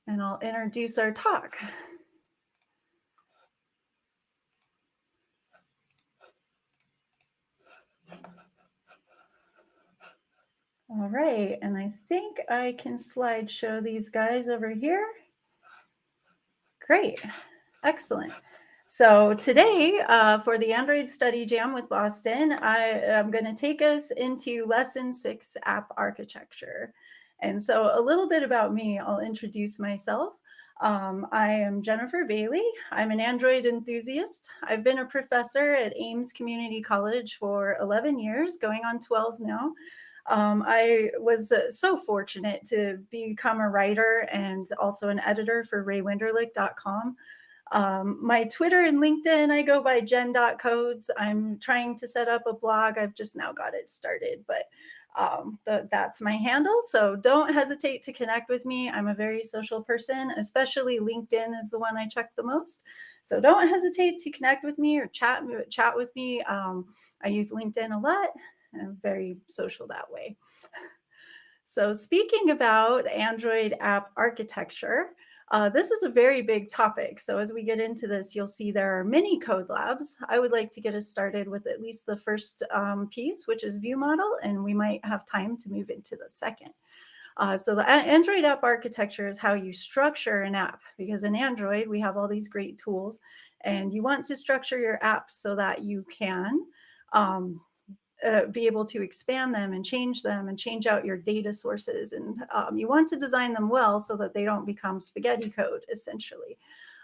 and I'll introduce our talk. All right, and I think I can slideshow these guys over here. Great, excellent. So today, for the Android Study Jam with Boston, I am going to take us into Lesson 6, App Architecture. And so a little bit about me, I'll introduce myself. I am Jennifer Bailey. I'm an Android enthusiast. I've been a professor at Ames Community College for 11 years, going on 12 now. I was so fortunate to become a writer and also an editor for raywinderlich.com. My Twitter and LinkedIn, I go by jen.codes. I'm trying to set up a blog. I've just now got it started, but that's my handle. So don't hesitate to connect with me. I'm a very social person, especially LinkedIn is the one I check the most. So don't hesitate to connect with me or chat with me. I use LinkedIn a lot. I'm very social that way. So speaking about Android app architecture, this is a very big topic. So as we get into this, you'll see there are many code labs. I would like to get us started with at least the first piece, which is ViewModel, and we might have time to move into the second. So the Android app architecture is how you structure an app, because in Android, we have all these great tools, and you want to structure your apps so that you can be able to expand them and change out your data sources. And you want to design them well so that they don't become spaghetti code, essentially.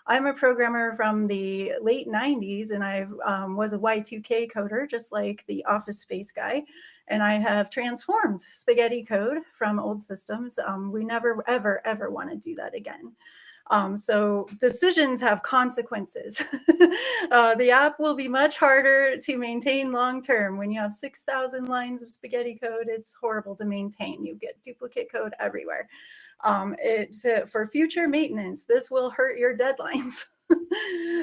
I'm a programmer from the late 90s, and I was a Y2K coder, just like the Office Space guy. And I have transformed spaghetti code from old systems. We never, ever, ever want to do that again. So decisions have consequences. The app will be much harder to maintain long-term. When you have 6,000 lines of spaghetti code, it's horrible to maintain. You get duplicate code everywhere. For future maintenance, this will hurt your deadlines.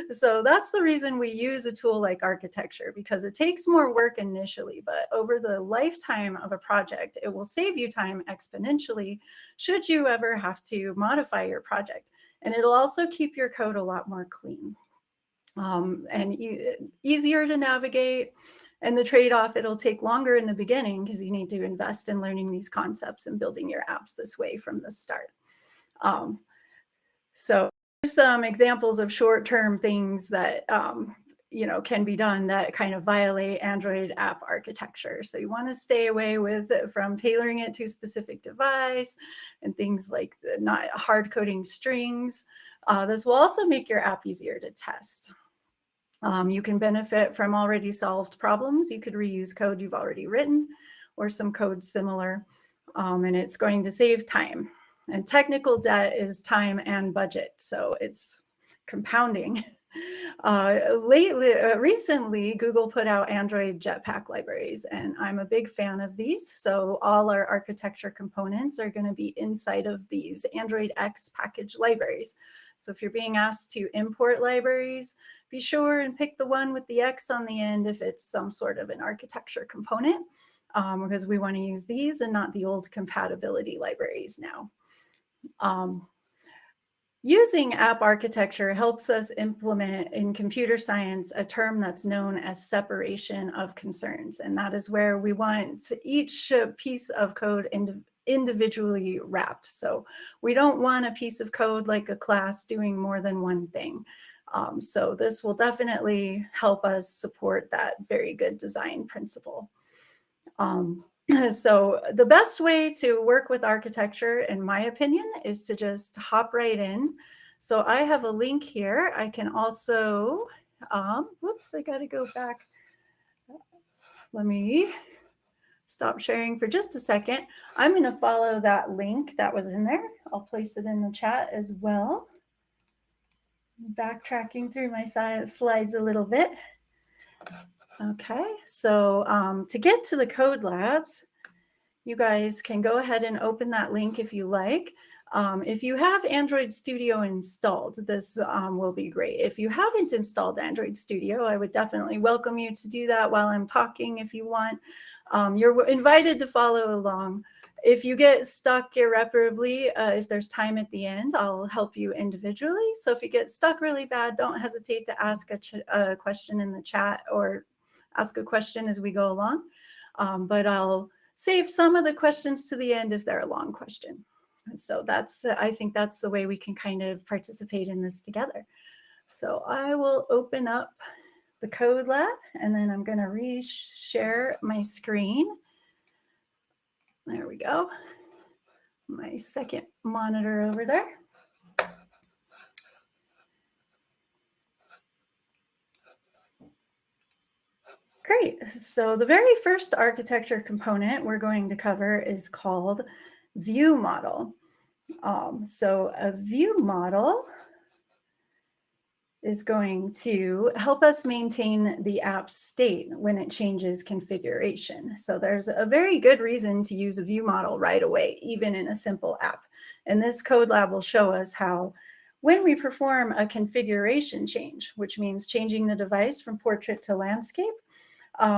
So that's the reason we use a tool like architecture, because it takes more work initially, but over the lifetime of a project, it will save you time exponentially should you ever have to modify your project. And it'll also keep your code a lot more clean and easier to navigate. And the trade-off, it'll take longer in the beginning because you need to invest in learning these concepts and building your apps this way from the start. So here's some examples of short-term things that can be done that kind of violate Android app architecture. So you want to stay away from tailoring it to a specific device and things like not hard coding strings. This will also make your app easier to test. You can benefit from already solved problems. You could reuse code you've already written or some code similar, and it's going to save time. And technical debt is time and budget, so it's compounding. Recently, Google put out Android Jetpack libraries, and I'm a big fan of these. So all our architecture components are going to be inside of these Android X package libraries. So if you're being asked to import libraries, be sure and pick the one with the X on the end if it's some sort of an architecture component, because we want to use these and not the old compatibility libraries now. Using app architecture helps us implement in computer science a term that's known as separation of concerns. And that is where we want each piece of code individually wrapped. So we don't want a piece of code like a class doing more than one thing. So this will definitely help us support that very good design principle. So the best way to work with architecture, in my opinion, is to just hop right in. So I have a link here. I can also, whoops, I got to go back. Let me stop sharing for just a second. I'm going to follow that link that was in there. I'll place it in the chat as well. Backtracking through my slides a little bit. Okay, so to get to the code labs, you guys can go ahead and open that link if you like. If you have Android Studio installed, this will be great. If you haven't installed Android Studio, I would definitely welcome you to do that while I'm talking if you want. You're invited to follow along. If you get stuck irreparably, if there's time at the end, I'll help you individually. So if you get stuck really bad, don't hesitate to ask a question in the chat or ask a question as we go along. But I'll save some of the questions to the end if they're a long question. So that's, I think that's the way we can kind of participate in this together. So I will open up the code lab, and then I'm going to re-share my screen. There we go. My second monitor over there. Great. So the very first architecture component we're going to cover is called ViewModel. So a ViewModel is going to help us maintain the app's state when it changes configuration. So there's a very good reason to use a ViewModel right away, even in a simple app. And this code lab will show us how when we perform a configuration change, which means changing the device from portrait to landscape,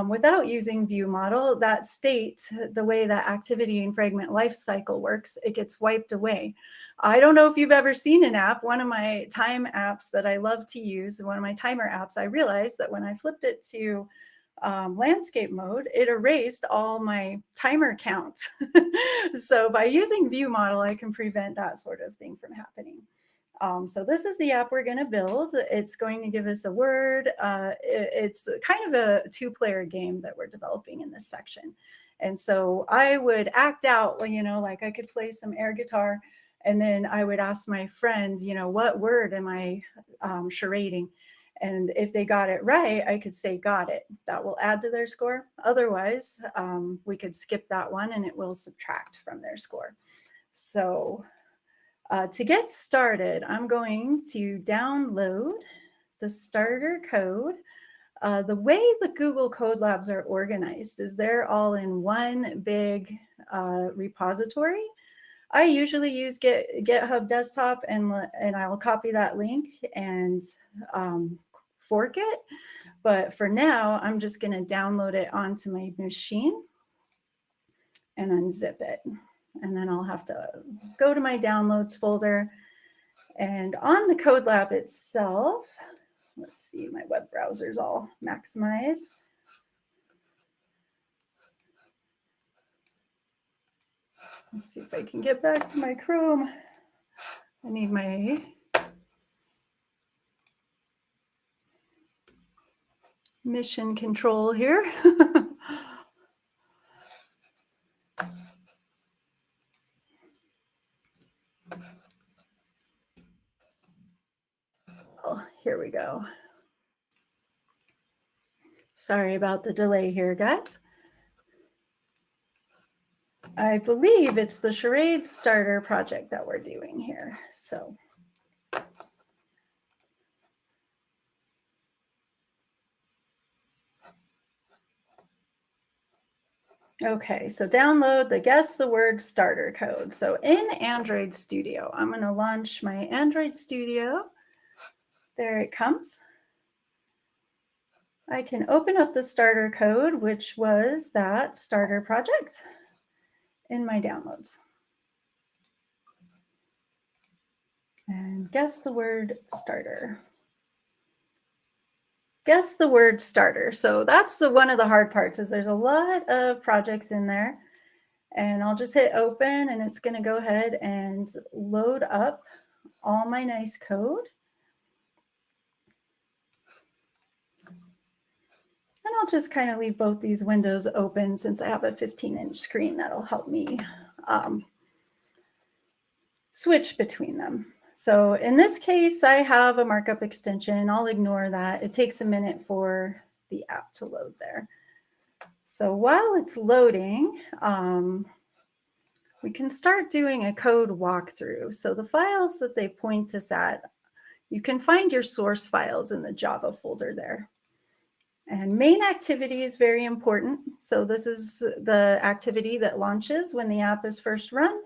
without using ViewModel, that state, the way that activity and fragment lifecycle works, it gets wiped away. I don't know if you've ever seen an app, one of my time apps that I love to use, one of my timer apps, I realized that when I flipped it to landscape mode, it erased all my timer counts. So by using ViewModel, I can prevent that sort of thing from happening. So this is the app we're going to build. It's going to give us a word. It's kind of a two-player game that we're developing in this section. And so I would act out, you know, like I could play some air guitar, and then I would ask my friend, you know, what word am I charading? And if they got it right, I could say, got it. That will add to their score. Otherwise, we could skip that one and it will subtract from their score. So to get started, I'm going to download the starter code. The way the Google Code Labs are organized is they're all in one big repository. I usually use GitHub Desktop, and I'll copy that link and fork it. But for now, I'm just going to download it onto my machine and unzip it. And then I'll have to go to my downloads folder. And on the code lab itself, let's see, my web browser's all maximized. Let's see if I can get back to my Chrome. I need my mission control here. Oh, here we go. Sorry about the delay here, guys. I believe it's the charade starter project that we're doing here. So okay, so download the guess the word starter code. So in Android Studio, I'm going to launch my Android Studio. There it comes. I can open up the starter code, which was that starter project, in my downloads. And guess the word starter. Guess the word starter. So that's one of the hard parts, is there's a lot of projects in there. And I'll just hit open, and it's going to go ahead and load up all my nice code. And I'll just kind of leave both these windows open since I have a 15-inch screen. That'll help me switch between them. So in this case, I have a markup extension. I'll ignore that. It takes a minute for the app to load there. So while it's loading, we can start doing a code walkthrough. So the files that they point us at, you can find your source files in the Java folder there. And main activity is very important. So this is the activity that launches when the app is first run.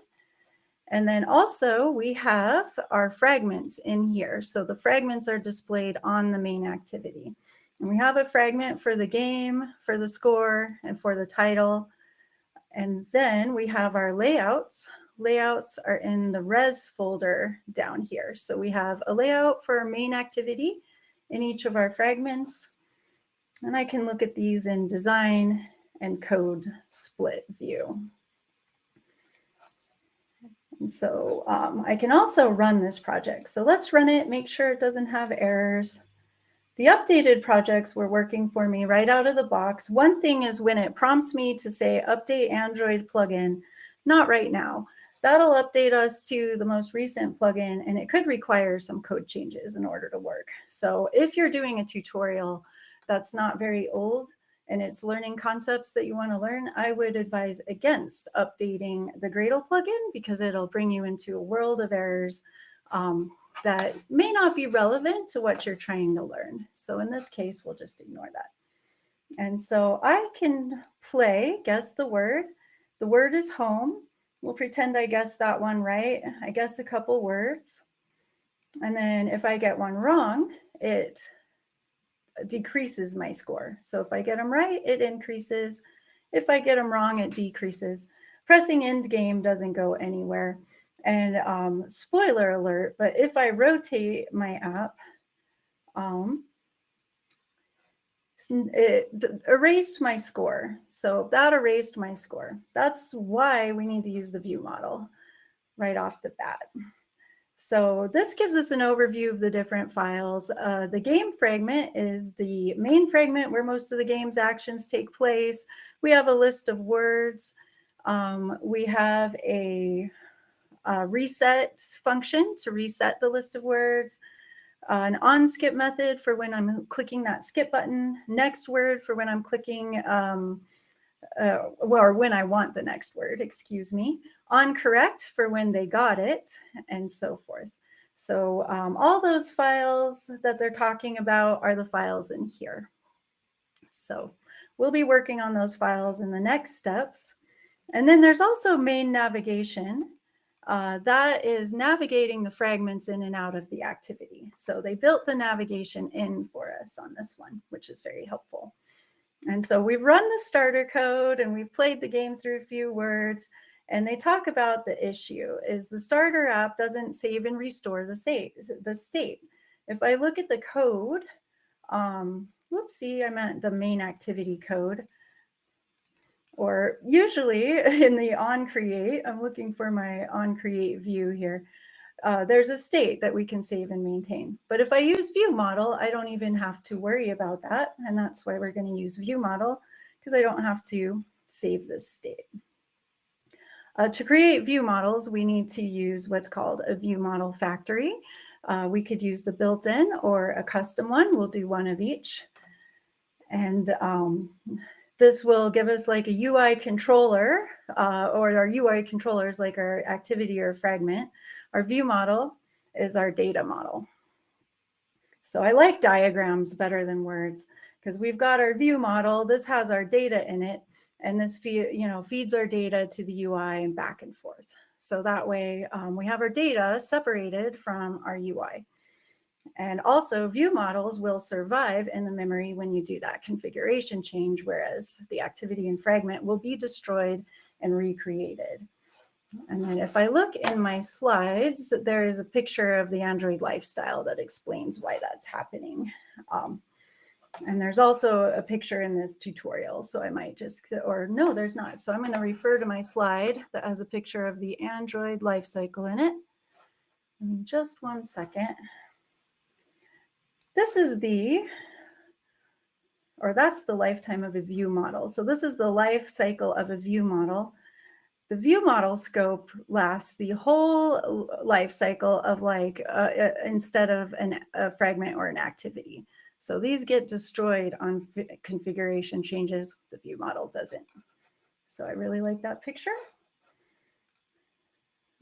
And then also we have our fragments in here. So the fragments are displayed on the main activity. And we have a fragment for the game, for the score, and for the title. And then we have our layouts. Layouts are in the res folder down here. So we have a layout for our main activity in each of our fragments. And I can look at these in design and code split view. And so I can also run this project. So let's run it, make sure it doesn't have errors. The updated projects were working for me right out of the box. One thing is when it prompts me to say update Android plugin, not right now. That'll update us to the most recent plugin, and it could require some code changes in order to work. So if you're doing a tutorial that's not very old and it's learning concepts that you want to learn, I would advise against updating the Gradle plugin because it'll bring you into a world of errors that may not be relevant to what you're trying to learn. So in this case, we'll just ignore that. And so I can play, guess the word. The word is home. We'll pretend I guessed that one right. I guess a couple words. And then if I get one wrong, it decreases my score. So if I get them right, it increases. If I get them wrong, it decreases. Pressing end game doesn't go anywhere. And spoiler alert, but if I rotate my app, it erased my score. So that erased my score. That's why we need to use the view model right off the bat. So this gives us an overview of the different files. The game fragment is the main fragment where most of the game's actions take place. We have a list of words. We have a reset function to reset the list of words, an on skip method for when I'm clicking that skip button, next word for when I'm clicking, or when I want the next word, excuse me, on correct for when they got it, and so forth. So all those files that they're talking about are the files in here. So we'll be working on those files in the next steps. And then there's also main navigation. That is navigating the fragments in and out of the activity. So they built the navigation in for us on this one, which is very helpful. And so we've run the starter code and we've played the game through a few words, and they talk about the issue is the starter app doesn't save and restore the state. If I look at the code, whoopsie, I meant the main activity code. Or usually in the onCreate, I'm looking for my onCreate view here. There's a state that we can save and maintain. But if I use ViewModel, I don't even have to worry about that. And that's why we're going to use ViewModel, because I don't have to save this state. To create view models, we need to use what's called a ViewModelFactory. We could use the built-in or a custom one. We'll do one of each. And this will give us like a UI controller, or our UI controller is like our activity or fragment. Our view model is our data model. So I like diagrams better than words because we've got our view model. This has our data in it, and this feeds our data to the UI and back and forth. So that way we have our data separated from our UI. And also view models will survive in the memory when you do that configuration change, whereas the activity and fragment will be destroyed and recreated. And then if I look in my slides, there is a picture of the Android lifestyle that explains why that's happening. And there's also a picture in this tutorial. So I might just, or no, there's not. So I'm going to refer to my slide that has a picture of the Android life cycle in it. In just one second. This is that's the lifetime of a view model. So this is the life cycle of a view model. The view model scope lasts the whole life cycle of instead of a fragment or an activity. So these get destroyed on configuration changes. The view model doesn't. So I really like that picture.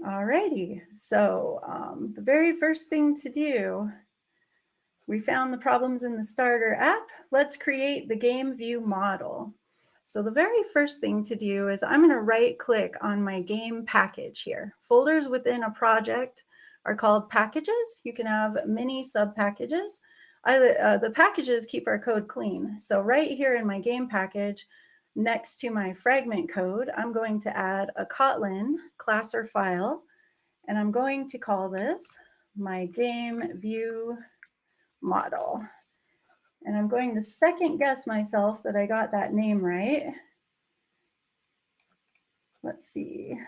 All righty. So the very first thing to do, we found the problems in the starter app. Let's create the GameViewModel. So the very first thing to do is I'm going to right click on my game package here. Folders within a project are called packages. You can have many sub packages. The packages keep our code clean. So right here in my game package, next to my fragment code, I'm going to add a Kotlin class or file, and I'm going to call this my GameViewModel. And I'm going to second guess myself that I got that name right. Let's see,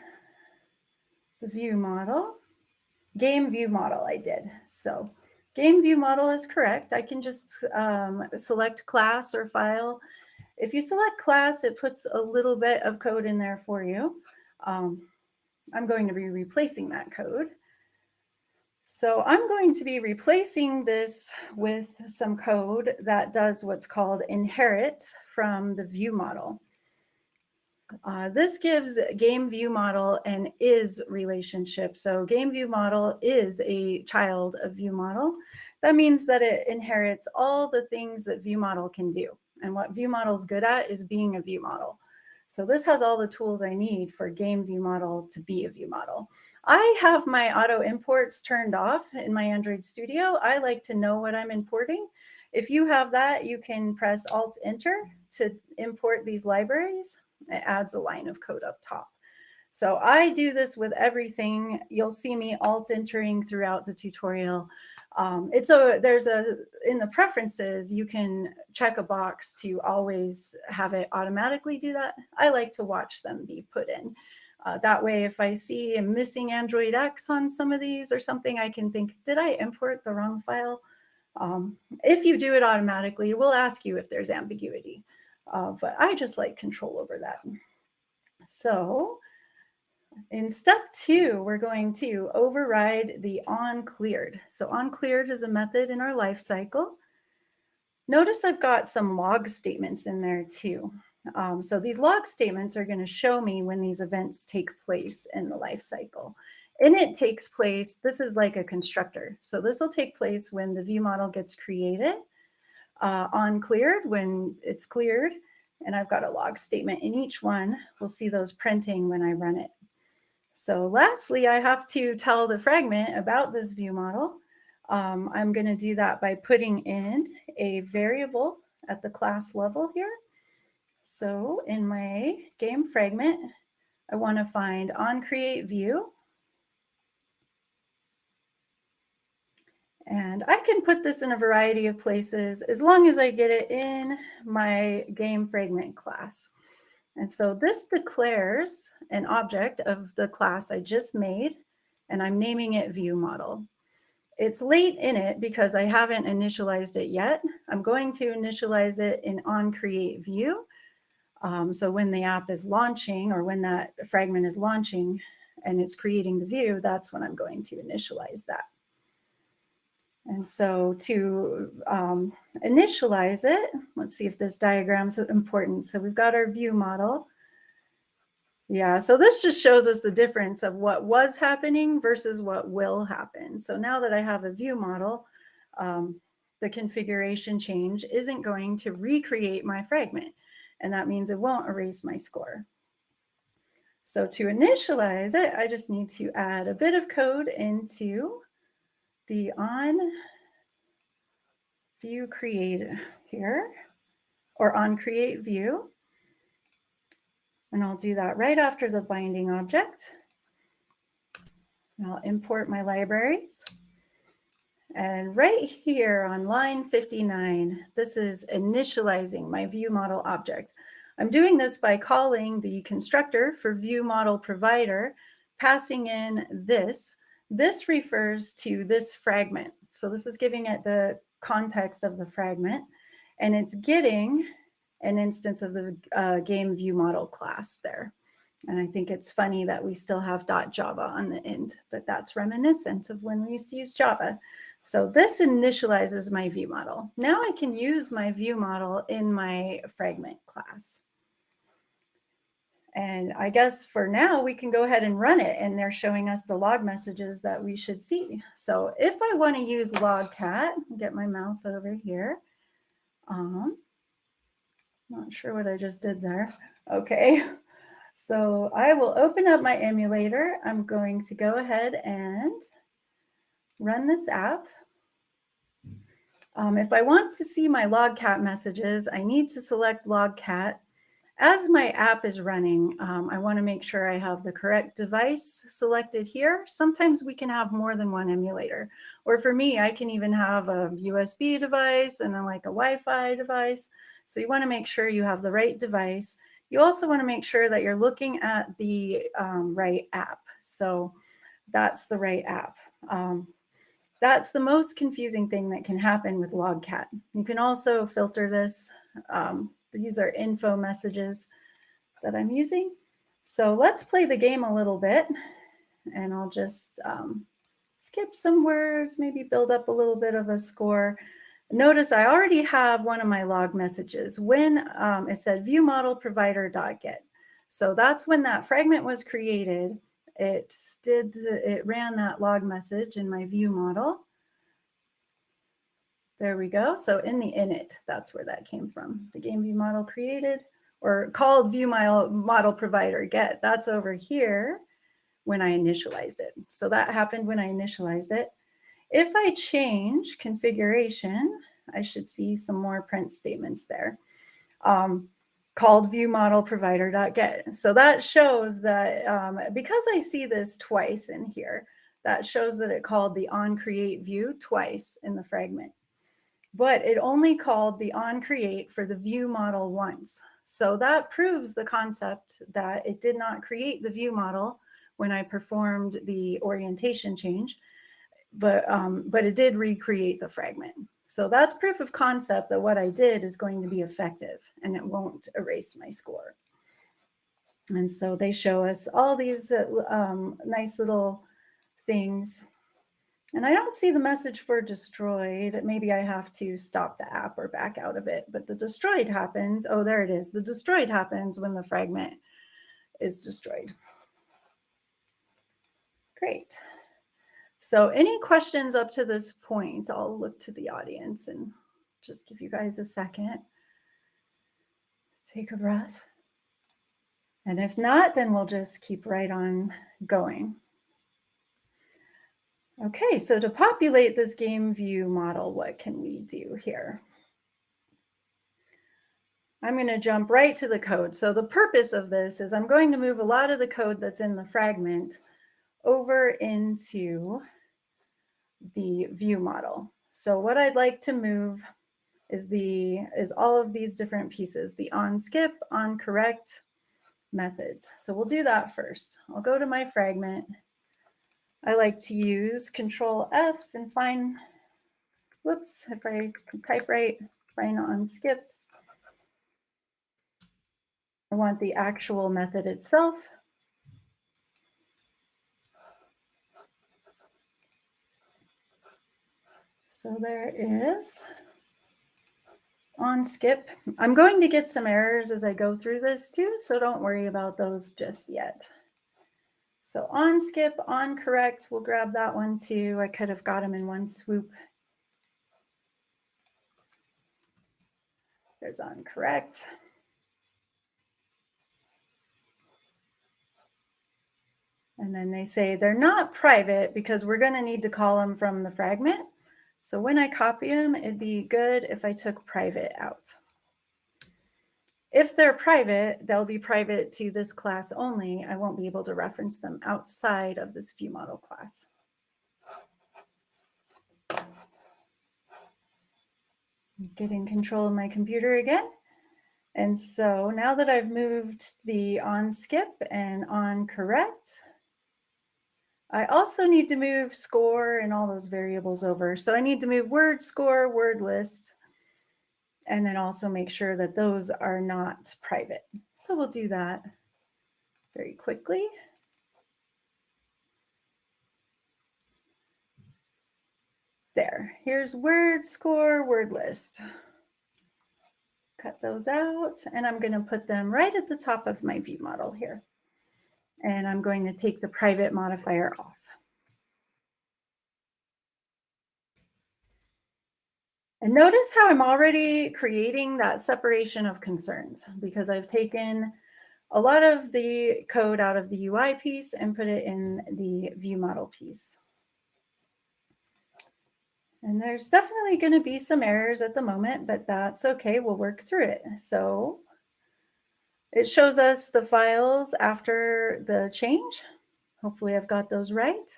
the view model, GameViewModel I did. So GameViewModel is correct. I can just select class or file. If you select class, it puts a little bit of code in there for you. I'm going to be replacing that code. So I'm going to be replacing this with some code that does what's called inherit from the view model. This gives GameViewModel an is relationship. So GameViewModel is a child of ViewModel. That means that it inherits all the things that ViewModel can do. And what ViewModel is good at is being a ViewModel. So this has all the tools I need for GameViewModel to be a ViewModel. I have my auto imports turned off in my Android Studio. I like to know what I'm importing. If you have that, you can press Alt-Enter to import these libraries. It adds a line of code up top. So I do this with everything. You'll see me Alt-Entering throughout the tutorial. In the preferences, you can check a box to always have it automatically do that. I like to watch them be put in. That way, if I see a missing Android X on some of these or something, I can think, did I import the wrong file? If you do it automatically, it will ask you if there's ambiguity. But I just like control over that. So in step 2, we're going to override the onCleared. So onCleared is a method in our life cycle. Notice I've got some log statements in there too. So these log statements are going to show me when these events take place in the life cycle. Init takes place, this is like a constructor. So this will take place when the view model gets created, onCleared, when it's cleared, and I've got a log statement in each one. We'll see those printing when I run it. So lastly, I have to tell the fragment about this view model. I'm going to do that by putting in a variable at the class level here. So in my game fragment, I want to find onCreateView. And I can put this in a variety of places as long as I get it in my game fragment class. And so this declares an object of the class I just made, and I'm naming it ViewModel. It's late in it because I haven't initialized it yet. I'm going to initialize it in onCreateView. So when the app is launching, or when that fragment is launching and it's creating the view, that's when I'm going to initialize that. And so to initialize it, let's see if this diagram is important. So we've got our view model. Yeah, so this just shows us the difference of what was happening versus what will happen. So now that I have a view model, the configuration change isn't going to recreate my fragment. And that means it won't erase my score. So to initialize it, I just need to add a bit of code into the onViewCreate here, or onCreateView. And I'll do that right after the binding object. And I'll import my libraries. And right here on line 59, this is initializing my ViewModel object. I'm doing this by calling the constructor for ViewModelProvider, passing in this. This refers to this fragment. So this is giving it the context of the fragment, and it's getting an instance of the GameViewModel class there. And I think it's funny that we still have .java on the end, but that's reminiscent of when we used to use Java. So this initializes my view model. Now I can use my view model in my fragment class. And I guess for now, we can go ahead and run it, and they're showing us the log messages that we should see. So if I want to use logcat, get my mouse over here. Not sure what I just did there. Okay. So I will open up my emulator. I'm going to go ahead and run this app. If I want to see my logcat messages, I need to select logcat, As my app is running, I want to make sure I have the correct device selected here. Sometimes we can have more than one emulator. Or for me, I can even have a USB device and then like a Wi-Fi device. So you want to make sure you have the right device. You also want to make sure that you're looking at the right app. So that's the right app. That's the most confusing thing that can happen with Logcat. You can also filter this. These are info messages that I'm using. So let's play the game a little bit, and I'll just skip some words, maybe build up a little bit of a score. Notice I already have one of my log messages when it said ViewModelProvider.get. So that's when that fragment was created. It ran that log message in my view model. There we go. So in the init, that's where that came from. The GameViewModel created or called ViewModelProvider.get. That's over here when I initialized it. So that happened when I initialized it. If I change configuration, I should see some more print statements there. Called ViewModelProvider.get. So that shows that because I see this twice in here, that shows that it called the onCreateView twice in the fragment. But it only called the onCreate for the view model once. So that proves the concept that it did not create the view model when I performed the orientation change, but it did recreate the fragment. So that's proof of concept that what I did is going to be effective and it won't erase my score. And so they show us all these nice little things. And I don't see the message for destroyed. Maybe I have to stop the app or back out of it. But the destroyed happens. Oh, there it is. The destroyed happens when the fragment is destroyed. Great. So any questions up to this point? I'll look to the audience and just give you guys a second. Take a breath. And if not, then we'll just keep right on going. Okay, so to populate this game view model, what can we do here? I'm going to jump right to the code. So the purpose of this is I'm going to move a lot of the code that's in the fragment over into the view model. So what I'd like to move is all of these different pieces, the onSkip, onCorrect methods. So we'll do that first. I'll go to my fragment. I like to use Control F and find, whoops, if I type right, find onSkip. I want the actual method itself. So there is onSkip. I'm going to get some errors as I go through this too, so don't worry about those just yet. So onSkip, onCorrect, we'll grab that one too. I could have got them in one swoop. There's onCorrect. And then they say they're not private because we're going to need to call them from the fragment. So when I copy them, it'd be good if I took private out. If they're private, they'll be private to this class only. I won't be able to reference them outside of this ViewModel class. Getting control of my computer again. And so now that I've moved the onSkip and onCorrect, I also need to move score and all those variables over. So I need to move word score, word list, and then also make sure that those are not private. So we'll do that very quickly. There, here's word score, word list. Cut those out, and I'm going to put them right at the top of my view model here. And I'm going to take the private modifier off. And notice how I'm already creating that separation of concerns because I've taken a lot of the code out of the UI piece and put it in the view model piece. And there's definitely going to be some errors at the moment, but that's okay. We'll work through it. So It shows us the files after the change. Hopefully I've got those right.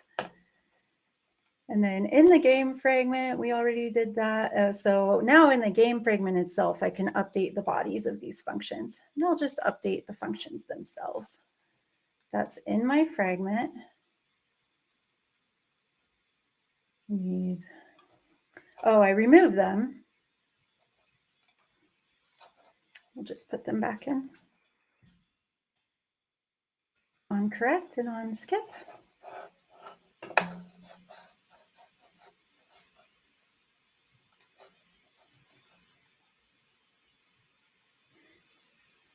And then in the game fragment, we already did that. So now in the game fragment itself, I can update the bodies of these functions. And I'll just update the functions themselves. That's in my fragment. Oh, I removed them. We'll just put them back in. On correct and on skip.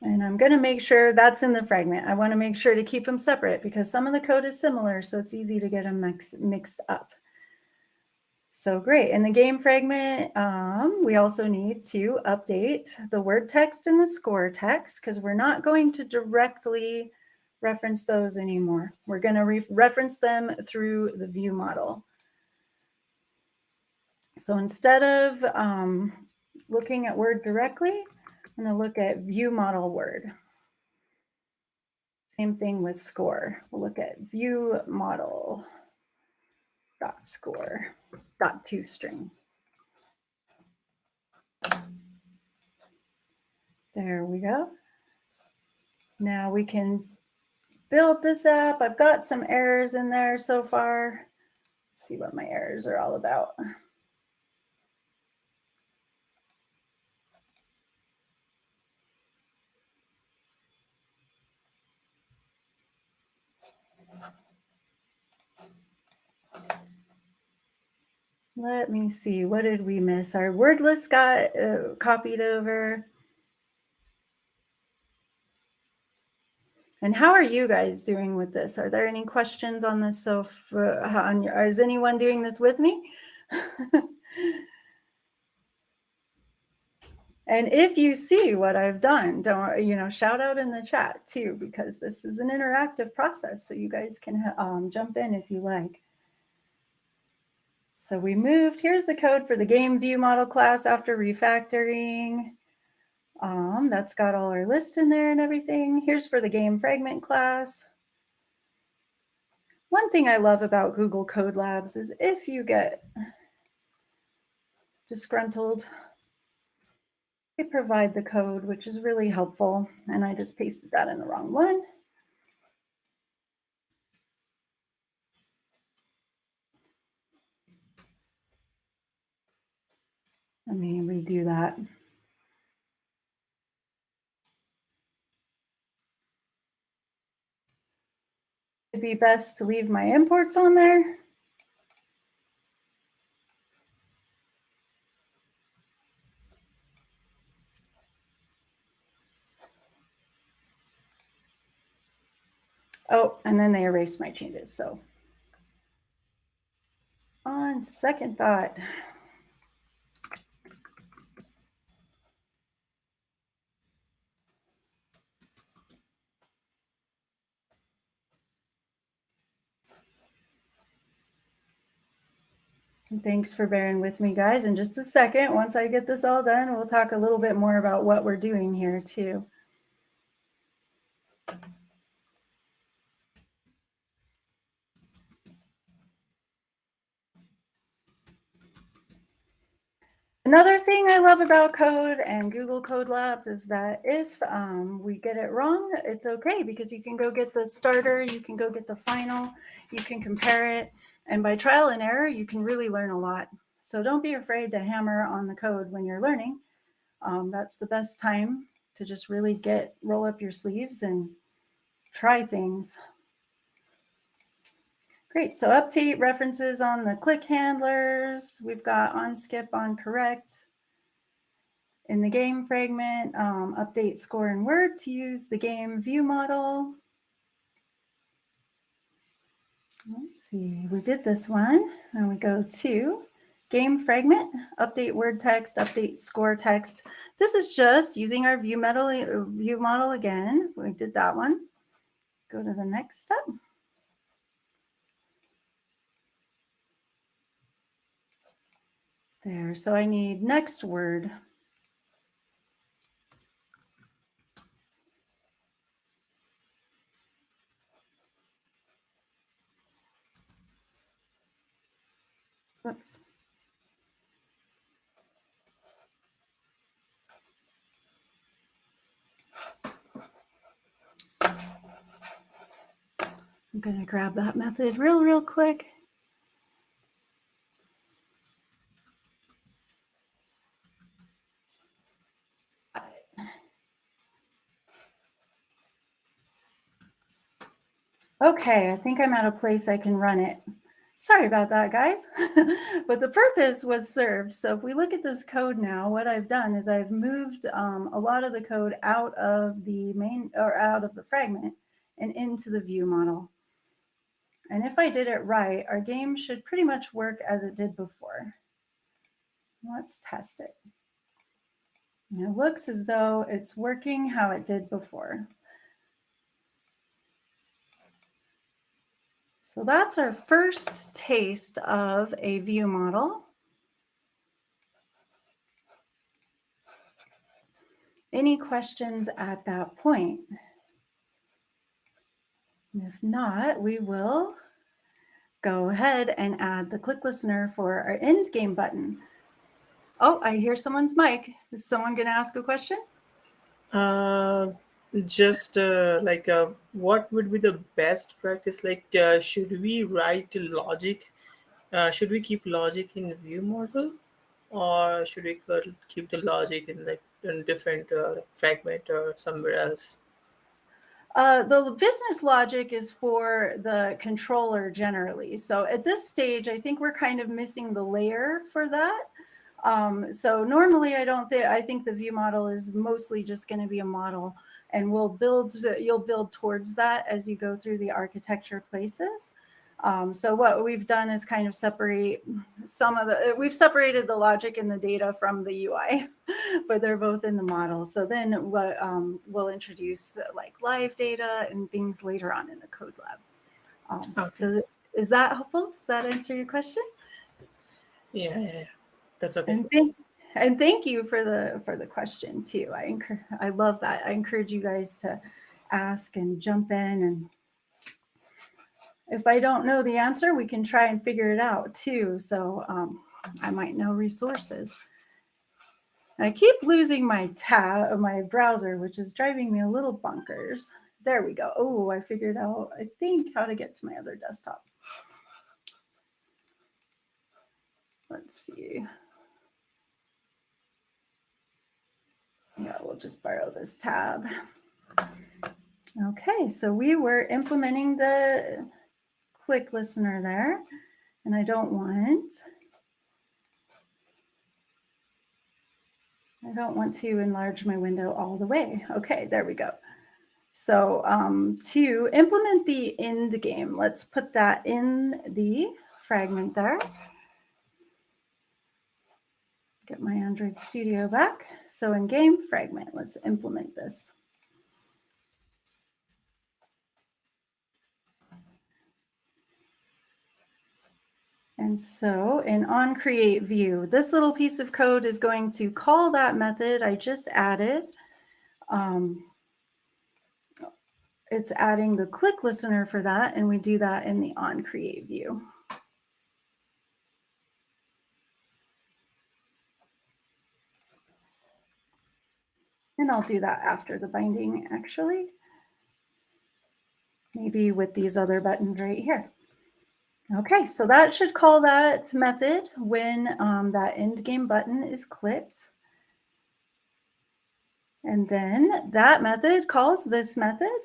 And I'm going to make sure that's in the fragment. I want to make sure to keep them separate because some of the code is similar, so it's easy to get them mixed up. So great. In the game fragment, we also need to update the word text and the score text because we're not going to directly reference those anymore. We're going to reference them through the view model. So instead of looking at word directly, I'm going to look at view model word. Same thing with score. We'll look at view model dot score dot toString. There we go. Now we can build this app. I've got some errors in there so far. Let's see what my errors are all about. Let me see, what did we miss? Our word list got copied over. And how are you guys doing with this? Are there any questions on this? So is anyone doing this with me? And if you see what I've done, don't, shout out in the chat too, because this is an interactive process. So you guys can jump in if you like. So we moved, here's the code for the GameViewModel class after refactoring. That's got all our list in there and everything. Here's for the game fragment class. One thing I love about Google Code Labs is if you get disgruntled, they provide the code, which is really helpful. And I just pasted that in the wrong one. Let me redo that. It'd be best to leave my imports on there. Oh, and then they erased my changes. So on second thought, and thanks for bearing with me, guys. In just a second, once I get this all done, we'll talk a little bit more about what we're doing here too. Another thing I love about code and Google Code Labs is that if we get it wrong, it's okay because you can go get the starter, you can go get the final, you can compare it. And by trial and error, you can really learn a lot. So don't be afraid to hammer on the code when you're learning. That's the best time to just really roll up your sleeves and try things. Great, so update references on the click handlers. We've got on skip, on correct. In the game fragment, update score and word to use the game view model. Let's see, we did this one. And we go to game fragment, update word text, update score text. This is just using our view model again. We did that one. Go to the next step. There, so I need next word. Oops. I'm going to grab that method real quick. Okay, I think I'm at a place I can run it. Sorry about that, guys. But the purpose was served. So if we look at this code now, what I've done is I've moved a lot of the code out of the main or out of the fragment and into the view model. And if I did it right, our game should pretty much work as it did before. Let's test it. And it looks as though it's working how it did before. So that's our first taste of a view model. Any questions at that point? And if not, we will go ahead and add the click listener for our end game button. Oh, I hear someone's mic. Is someone going to ask a question? What would be the best practice? Should we write logic? Should we keep logic in view model, or should we keep the logic in different fragment or somewhere else? The business logic is for the controller generally. So at this stage, I think we're kind of missing the layer for that. So normally I think the view model is mostly just going to be a model, and you'll build towards that as you go through the architecture places. So what we've done is kind of we've separated the logic and the data from the UI, but they're both in the model. So then what we'll introduce like live data and things later on in the code lab. Okay. Is that helpful? Does that answer your question? Yeah. That's okay. And thank you for the question too. I love that. I encourage you guys to ask and jump in, and if I don't know the answer, we can try and figure it out too. So I might know resources. And I keep losing my browser, which is driving me a little bonkers. There we go. Oh, I figured out, I think, how to get to my other desktop. Let's see. Yeah, we'll just borrow this tab. Okay, so we were implementing the click listener there, and I don't want to enlarge my window all the way. Okay, there we go. So to implement the end game, let's put that in the fragment there. Get my Android Studio back. So in game fragment, let's implement this. And so in onCreateView, this little piece of code is going to call that method I just added. It's adding the click listener for that, and we do that in the onCreateView. And I'll do that after the binding, actually. Maybe with these other buttons right here. Okay, so that should call that method when that end game button is clicked. And then that method calls this method.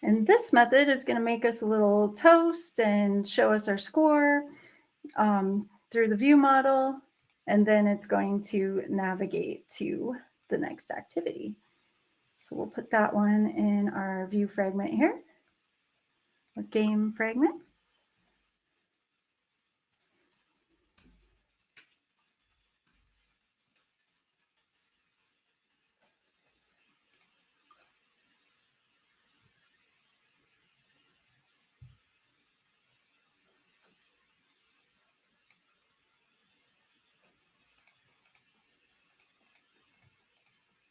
And this method is going to make us a little toast and show us our score through the view model. And then it's going to navigate to the next activity. So we'll put that one in our view fragment here, or game fragment.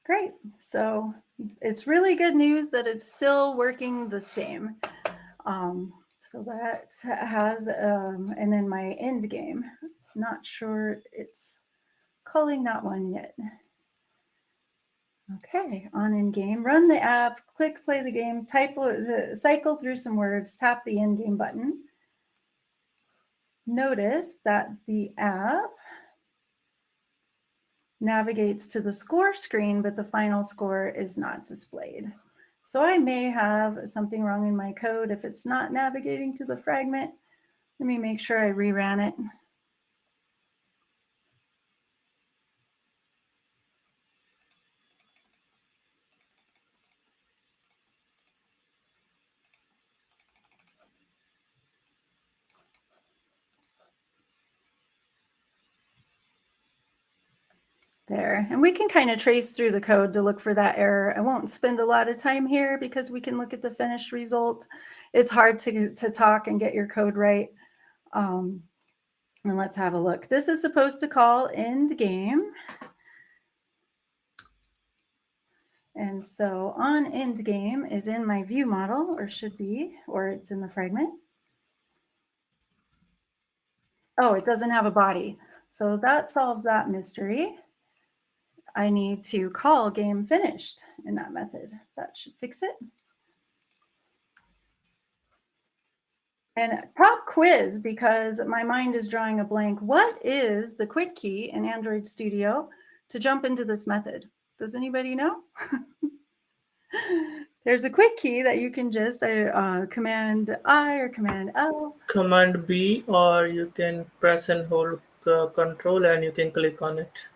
Great. So it's really good news that it's still working the same. So that has, and then my end game. Not sure it's calling that one yet. Okay, on in game, run the app, click play the game, cycle through some words, tap the in game button. Notice that the app navigates to the score screen, but the final score is not displayed. So I may have something wrong in my code if it's not navigating to the fragment. Let me make sure I reran it. There, and we can kind of trace through the code to look for that error. I won't spend a lot of time here because we can look at the finished result. It's hard to talk and get your code right. And let's have a look. This is supposed to call end game. And so on end game is in my view model, or should be, or it's in the fragment. Oh, it doesn't have a body. So that solves that mystery. I need to call game finished in that method. That should fix it. And pop quiz, because my mind is drawing a blank. What is the quick key in Android Studio to jump into this method? Does anybody know? There's a quick key that you can just Command I or Command L. Command B, or you can press and hold Control and you can click on it.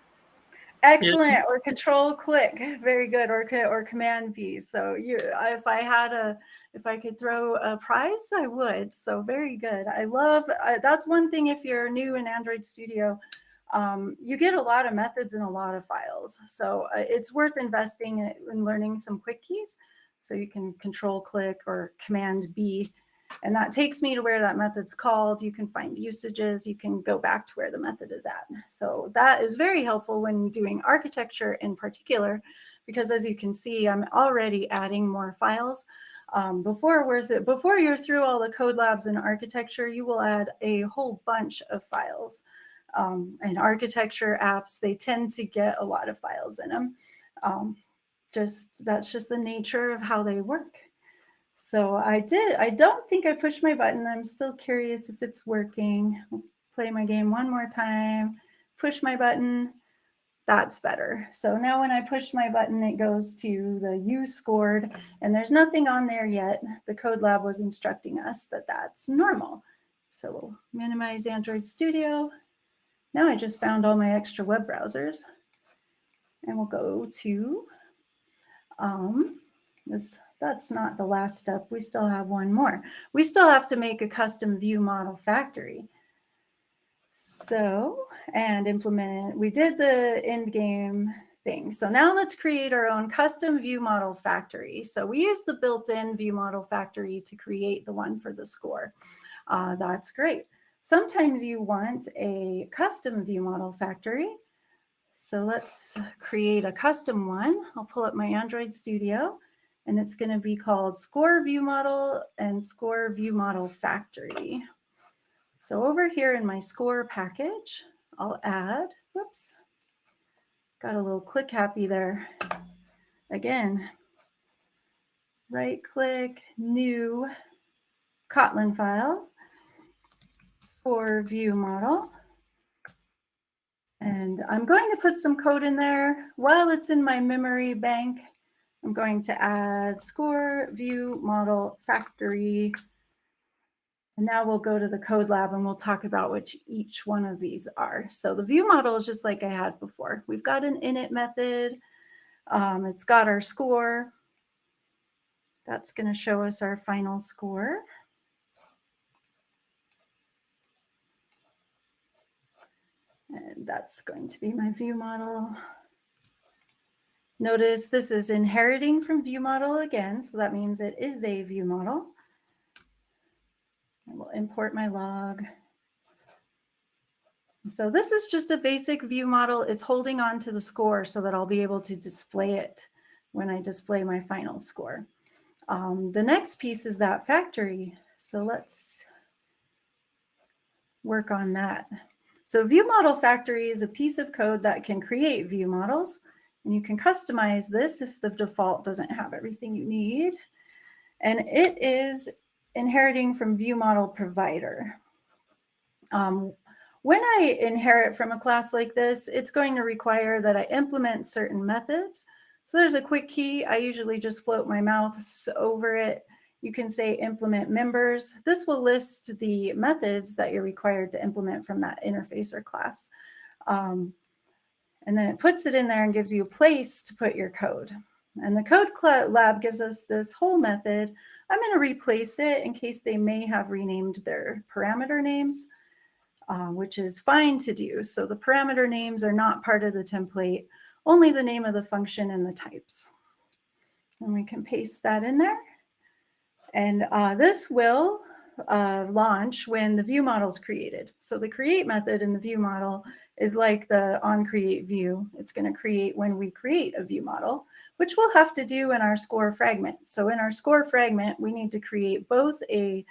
Excellent. Or Control click. Very good. Or Command V. So if I could throw a prize, I would. So very good. I love that's one thing. If you're new in Android Studio, you get a lot of methods and a lot of files. So it's worth investing in learning some quick keys. So you can Control click or Command B. And that takes me to where that method's called. You can find usages. You can go back to where the method is at. So that is very helpful when doing architecture in particular, because as you can see, I'm already adding more files. Before you're through all the code labs in architecture, you will add a whole bunch of files. And architecture apps, they tend to get a lot of files in them. That's just the nature of how they work. So I don't think I pushed my button. I'm still curious if it's working. I'll play my game one more time, push my button. That's better. So now when I push my button, it goes to the you scored, and there's nothing on there yet. The code lab was instructing us that that's normal. So we'll minimize Android Studio. Now I just found all my extra web browsers, and we'll go to that's not the last step. We still have one more. We still have to make a custom ViewModelFactory. So, and implement it. We did the end game thing. So now let's create our own custom ViewModelFactory. So we use the built-in ViewModelFactory to create the one for the score. That's great. Sometimes you want a custom ViewModelFactory. So let's create a custom one. I'll pull up my Android Studio, and it's going to be called Score ViewModel and Score ViewModelFactory. So over here in my score package, I'll add, whoops, got a little click happy there. Again, right click, new Kotlin file, Score ViewModel. And I'm going to put some code in there while it's in my memory bank. I'm going to add Score ViewModelFactory. And now we'll go to the code lab and we'll talk about which each one of these are. So the view model is just like I had before. We've got an init method. It's got our score. That's going to show us our final score. And that's going to be my view model. Notice this is inheriting from view model again, so that means it is a view model. I will import my log. So this is just a basic view model. It's holding on to the score so that I'll be able to display it when I display my final score. The next piece is that factory. So let's work on that. So ViewModelFactory is a piece of code that can create view models, and you can customize this if the default doesn't have everything you need. And it is inheriting from ViewModel provider. When I inherit from a class like this, it's going to require that I implement certain methods. So there's a quick key. I usually just float my mouse over it. You can say implement members. This will list the methods that you're required to implement from that interface or class. And then it puts it in there and gives you a place to put your code. And the code lab gives us this whole method. I'm going to replace it in case they may have renamed their parameter names, which is fine to do. So the parameter names are not part of the template, only the name of the function and the types. And we can paste that in there. And this will launch when the view model is created. So the create method in the view model is like the onCreateView. It's going to create when we create a view model, which we'll have to do in our score fragment. So in our score fragment, we need to create both a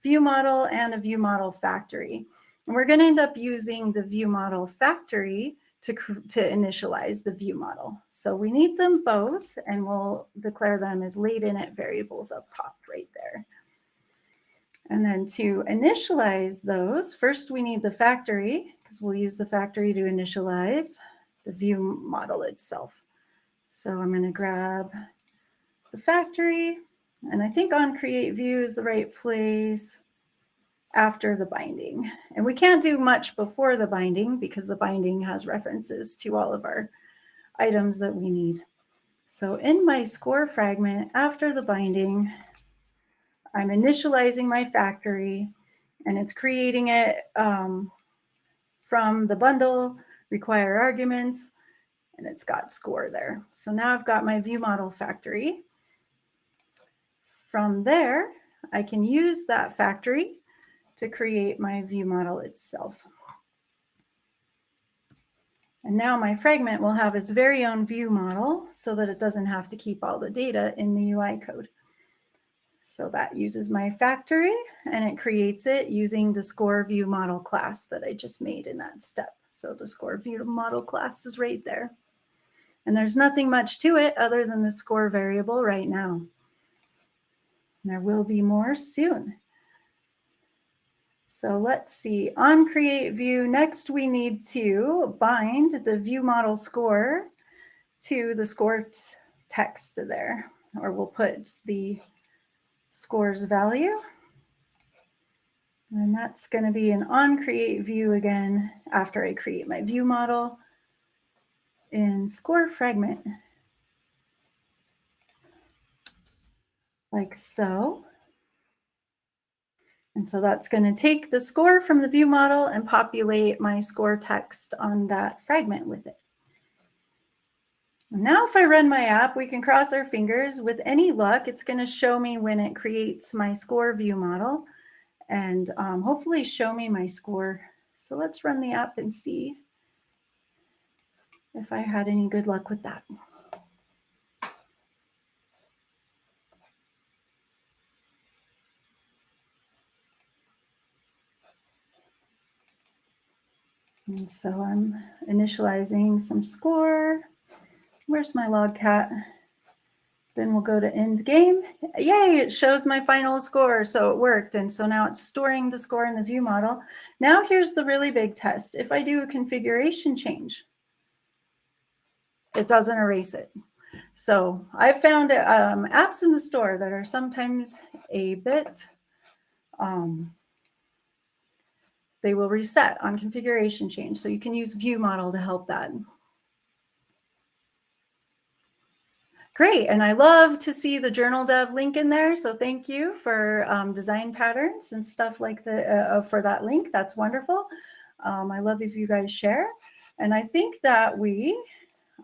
view model and a ViewModelFactory. And we're going to end up using the ViewModelFactory to initialize the view model. So we need them both, and we'll declare them as late init variables up top right there. And then to initialize those, first we need the factory, because we'll use the factory to initialize the view model itself. So I'm going to grab the factory, and I think onCreateView is the right place after the binding. And we can't do much before the binding because the binding has references to all of our items that we need. So in my score fragment, after the binding, I'm initializing my factory, and it's creating it from the bundle, require arguments, and it's got score there. So now I've got my ViewModelFactory. From there, I can use that factory to create my view model itself. And now my fragment will have its very own view model so that it doesn't have to keep all the data in the UI code. So that uses my factory, and it creates it using the score view model class that I just made in that step. So the score view model class is right there. And there's nothing much to it other than the score variable right now. And there will be more soon. So let's see, on create view, next we need to bind the view model score to the score text there, or we'll put the scores value. And that's going to be an on create view again after I create my view model in score fragment, like so. And so that's going to take the score from the view model and populate my score text on that fragment with it. Now if I run my app, we can cross our fingers. With any luck, it's going to show me when it creates my score view model, and hopefully show me my score. So let's run the app and see if I had any good luck with that. And so I'm initializing some score. Where's my logcat? Then we'll go to end game. Yay, it shows my final score. So it worked. And so now it's storing the score in the view model. Now here's the really big test. If I do a configuration change, it doesn't erase it. So I found apps in the store that are sometimes a bit, they will reset on configuration change. So you can use ViewModel to help that. Great, and I love to see the journal dev link in there. So thank you for design patterns and stuff like that for that link. That's wonderful. I love if you guys share. And I think that we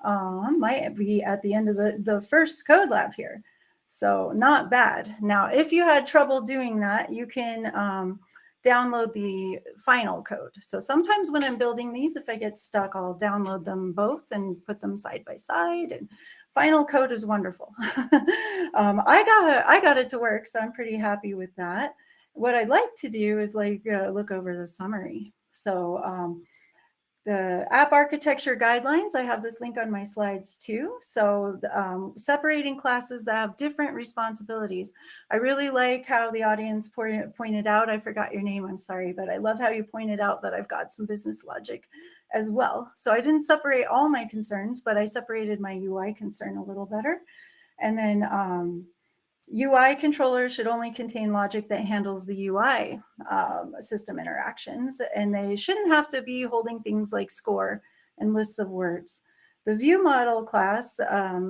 might be at the end of the first code lab here. So not bad. Now, if you had trouble doing that, you can download the final code. So sometimes when I'm building these, if I get stuck, I'll download them both and put them side by side. And final code is wonderful. I got it to work, so I'm pretty happy with that. what I'd like to do is like look over the summary. So the app architecture guidelines, I have this link on my slides too. So separating classes that have different responsibilities. I really like how the audience pointed out, I forgot your name, I'm sorry, but I love how you pointed out that I've got some business logic as well. So I didn't separate all my concerns, but I separated my UI concern a little better. And then UI controllers should only contain logic that handles the UI system interactions, and they shouldn't have to be holding things like score and lists of words. The ViewModel class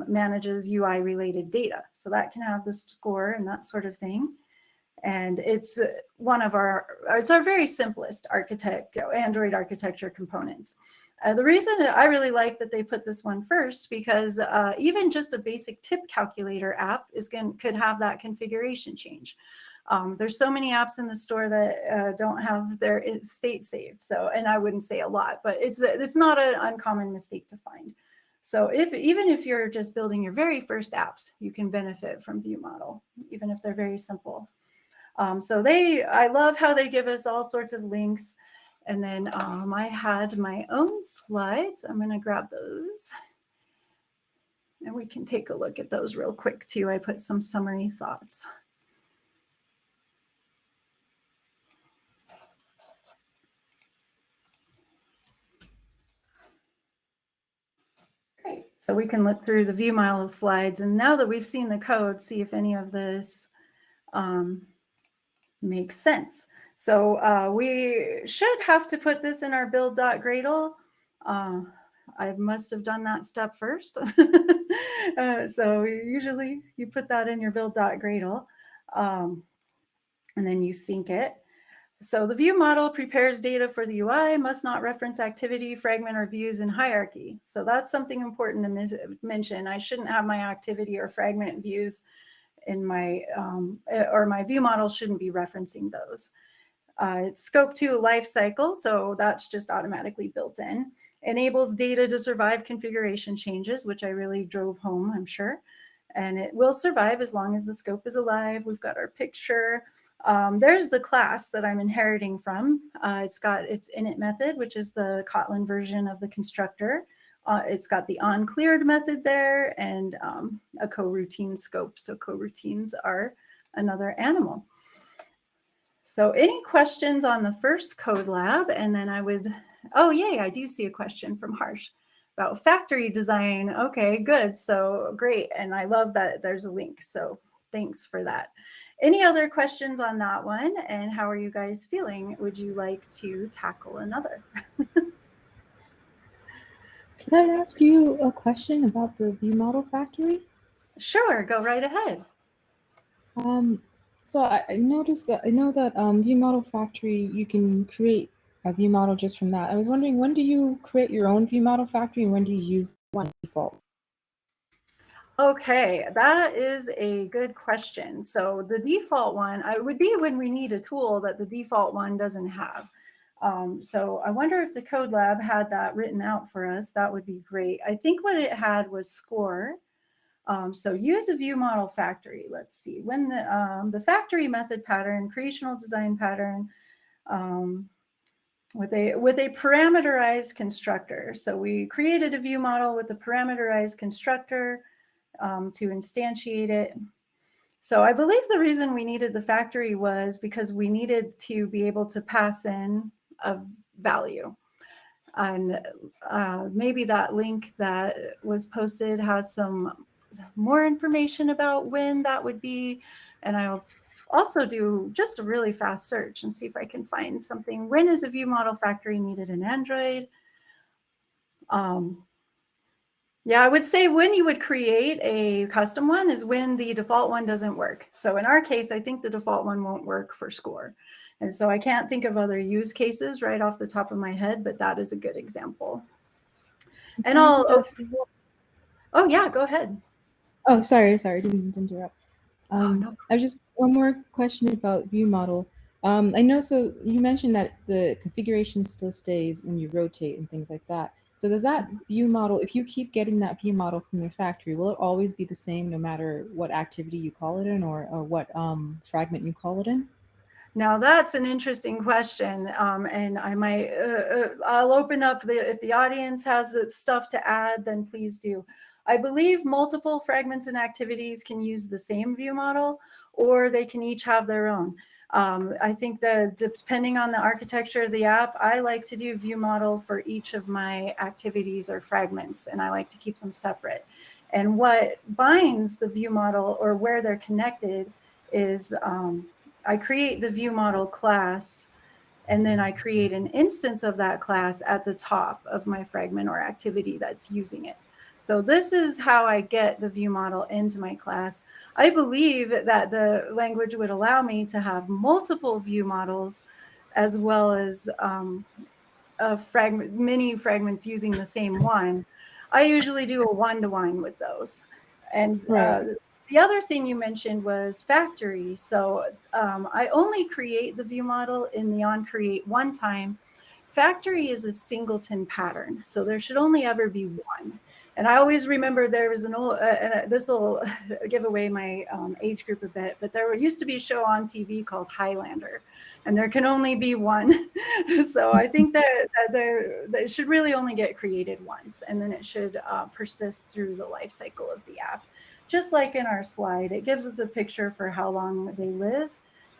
manages UI related data, so that can have the score and that sort of thing. And it's it's our very simplest Android architecture components. The reason I really like that they put this one first, because even just a basic tip calculator app could have that configuration change. There's so many apps in the store that don't have their state saved. So, and I wouldn't say a lot, but it's not an uncommon mistake to find. So even if you're just building your very first apps, you can benefit from ViewModel, even if they're very simple. I love how they give us all sorts of links. And then I had my own slides. I'm going to grab those. And we can take a look at those real quick too. I put some summary thoughts. Great. So we can look through the ViewModel slides. And now that we've seen the code, see if any of this makes sense. So we should have to put this in our build.gradle. I must have done that step first. So usually you put that in your build.gradle and then you sync it. So the view model prepares data for the UI, must not reference activity, fragment, or views in hierarchy. So that's something important to mention. I shouldn't have my activity or fragment views in my, or my view model shouldn't be referencing those. It's scope 2 life cycle, so that's just automatically built in. Enables data to survive configuration changes, which I really drove home, I'm sure. And it will survive as long as the scope is alive. We've got our picture. There's the class that I'm inheriting from. It's got its init method, which is the Kotlin version of the constructor. It's got the onCleared method there and a coroutine scope. So coroutines are another animal. So any questions on the first code lab? And then I would, oh yay, I do see a question from Harsh about factory design. Okay, good, so great. And I love that there's a link, so thanks for that. Any other questions on that one? And how are you guys feeling? Would you like to tackle another? Can I ask you a question about the ViewModelFactory? Sure, go right ahead. So I noticed that, I know that ViewModelFactory, you can create a view model just from that. I was wondering, when do you create your own ViewModelFactory and when do you use one default? Okay, that is a good question. So the default one, I would be when we need a tool that the default one doesn't have. So I wonder if the code lab had that written out for us. That would be great. I think what it had was score. So use a view model factory. Let's see, when the factory method pattern, creational design pattern, with a parameterized constructor. So we created a view model with a parameterized constructor to instantiate it. So I believe the reason we needed the factory was because we needed to be able to pass in a value. And maybe that link that was posted has some more information about when that would be. And I'll also do just a really fast search and see if I can find something. When is a view model factory needed in Android? Yeah, I would say when you would create a custom one is when the default one doesn't work. So in our case, I think the default one won't work for score. And so I can't think of other use cases right off the top of my head, but that is a good example. And I'll, oh yeah, go ahead. Oh, sorry, didn't interrupt. No. I have just one more question about view model. I know, so you mentioned that the configuration still stays when you rotate and things like that. So does that view model, if you keep getting that view model from your factory, will it always be the same no matter what activity you call it in or what fragment you call it in? Now that's an interesting question, and I might I'll open up if the audience has stuff to add, then please do. I believe multiple fragments and activities can use the same view model, or they can each have their own. I think that depending on the architecture of the app, I like to do view model for each of my activities or fragments, and I like to keep them separate. And what binds the view model or where they're connected is I create the view model class, and then I create an instance of that class at the top of my fragment or activity that's using it. So this is how I get the view model into my class. I believe that the language would allow me to have multiple view models, as well as many fragments using the same one. I usually do a one-to-one with those. And the other thing you mentioned was factory. So I only create the view model in the onCreate one time. Factory is a singleton pattern, so there should only ever be one. And I always remember there was an old, this will give away my age group a bit, but there used to be a show on TV called Highlander, and there can only be one. So I think that it should really only get created once, and then it should persist through the life cycle of the app. Just like in our slide, it gives us a picture for how long they live.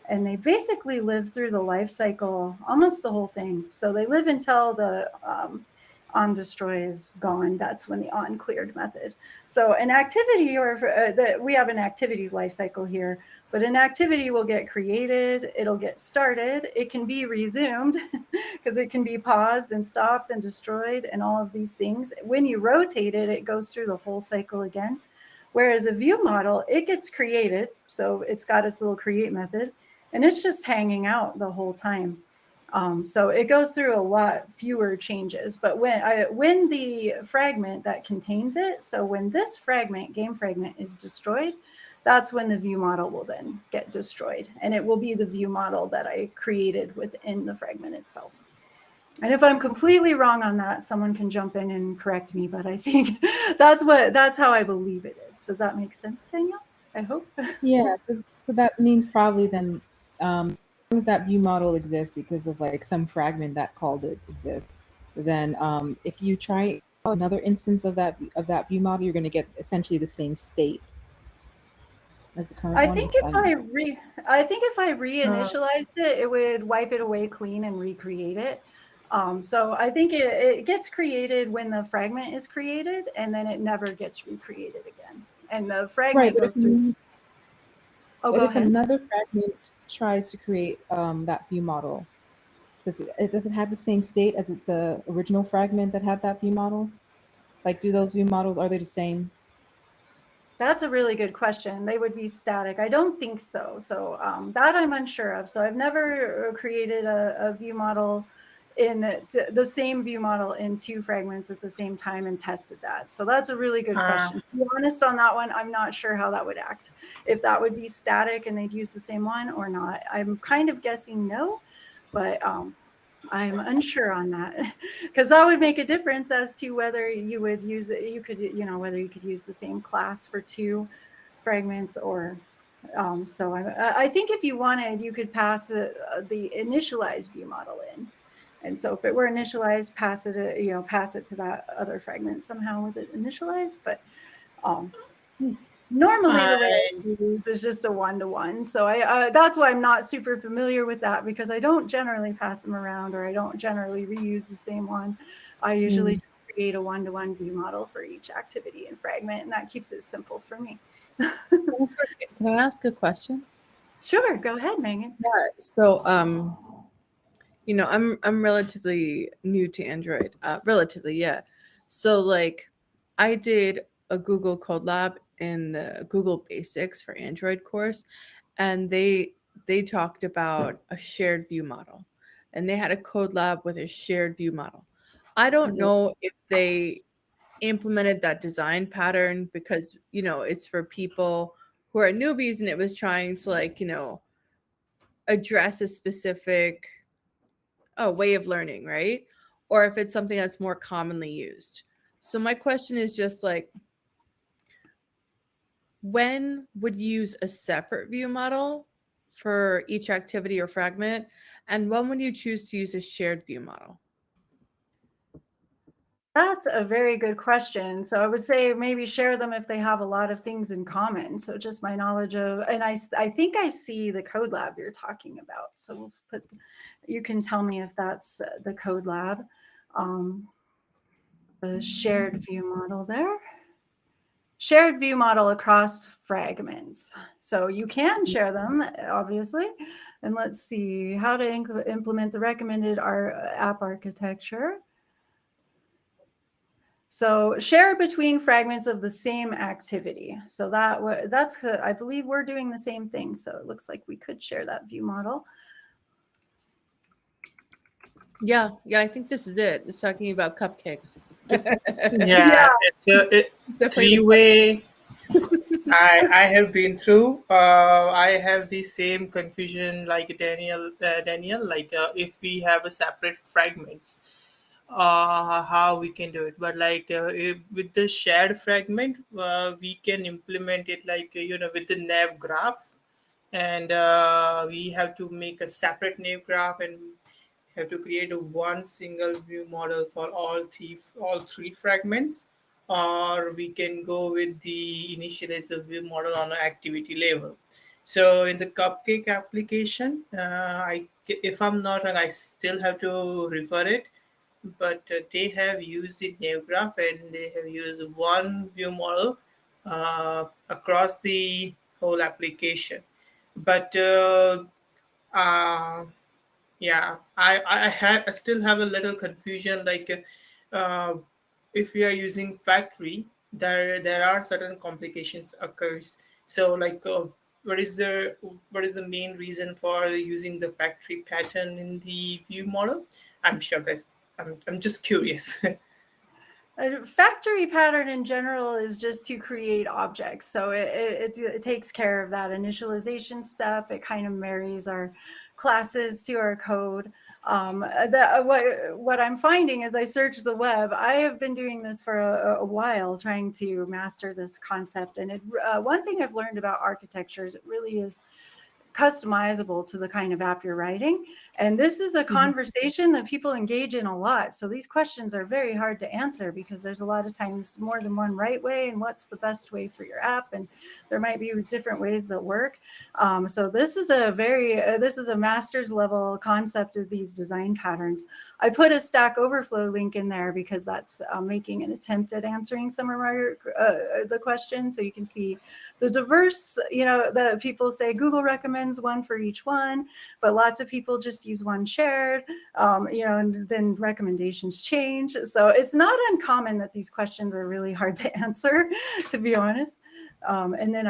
And they basically live through the life cycle, almost the whole thing. So they live until the on destroy is gone. That's when the on cleared method. So an activity, or we have an activities life cycle here, but an activity will get created, it'll get started, it can be resumed because it can be paused and stopped and destroyed and all of these things. When you rotate it, it goes through the whole cycle again. Whereas a view model, it gets created. So it's got its little create method, and it's just hanging out the whole time. So it goes through a lot fewer changes. But when the fragment that contains it, so when this fragment, game fragment, is destroyed, that's when the view model will then get destroyed. And it will be the view model that I created within the fragment itself. And if I'm completely wrong on that, someone can jump in and correct me. But I think that's how I believe it is. Does that make sense, Danielle? I hope. Yeah. So that means probably then, as long as that view model exists because of like some fragment that called it exists, then if you try another instance of that view model, you're going to get essentially the same state as the current one. I think if I reinitialized it, it would wipe it away clean and recreate it. So I think it gets created when the fragment is created, and then it never gets recreated again. And the fragment goes through. Oh, go ahead. If another fragment tries to create that view model, does it have the same state as the original fragment that had that view model? Like, do those view models, are they the same? That's a really good question. They would be static. I don't think so. So that I'm unsure of. So I've never created a view model in the same view model in two fragments at the same time and tested that. So that's a really good question. To be honest on that one, I'm not sure how that would act. If that would be static and they'd use the same one or not. I'm kind of guessing no, but I'm unsure on that because that would make a difference as to whether you would use it. Whether you could use the same class for two fragments or. So I think if you wanted, you could pass the initialize view model in. And so if it were initialized, pass it to that other fragment somehow with it initialized. But normally the way I use is just a one-to-one. So that's why I'm not super familiar with that, because I don't generally pass them around, or I don't generally reuse the same one. I usually just create a one-to-one view model for each activity and fragment, and that keeps it simple for me. Can I ask a question? Sure, go ahead, Megan. Yeah. So I'm relatively new to Android. Relatively, yeah. So like I did a Google Code Lab in the Google Basics for Android course, and they talked about a shared view model, and they had a code lab with a shared view model. I don't know if they implemented that design pattern because it's for people who are newbies, and it was trying to address a specific way of learning, right? Or if it's something that's more commonly used. So my question is just like, when would you use a separate view model for each activity or fragment? And when would you choose to use a shared view model? That's a very good question. So I would say maybe share them if they have a lot of things in common. So just my knowledge of, and I think I see the code lab you're talking about. So we'll put, you can tell me if that's the code lab, the shared view model there. Shared view model across fragments. So you can share them, obviously. And let's see how to implement the recommended app architecture. So share between fragments of the same activity. So that's, I believe we're doing the same thing. So it looks like we could share that view model. Yeah, I think this is it. It's talking about cupcakes. Yeah, it's a Definitely. three-way. I have been through. I have the same confusion like Daniel. Like if we have a separate fragments, how we can do it. But like with the shared fragment, we can implement it like with the nav graph, and we have to make a separate nav graph and have to create a one single view model for all three fragments, or we can go with the initialize the view model on an activity level. So in the cupcake application, if I'm not wrong, I still have to refer it, but they have used the nav graph and they have used one view model across the whole application. But uh, yeah, I still have a little confusion. Like, uh, if we are using factory, there are certain complications occurs. So, like, what is the main reason for using the factory pattern in the view model? I'm sure that I'm just curious. A factory pattern in general is just to create objects. So it takes care of that initialization step. It kind of marries our classes to our code. What I'm finding as I search the web, I have been doing this for a while, trying to master this concept. And one thing I've learned about architecture is it really is customizable to the kind of app you're writing. And this is a conversation that people engage in a lot. So these questions are very hard to answer because there's a lot of times more than one right way and what's the best way for your app. And there might be different ways that work. So this is this is a master's level concept of these design patterns. I put a Stack Overflow link in there because that's making an attempt at answering some of the questions. So you can see the diverse, the people say Google recommends one for each one, but lots of people just use one shared, and then recommendations change. So it's not uncommon that these questions are really hard to answer, to be honest. And then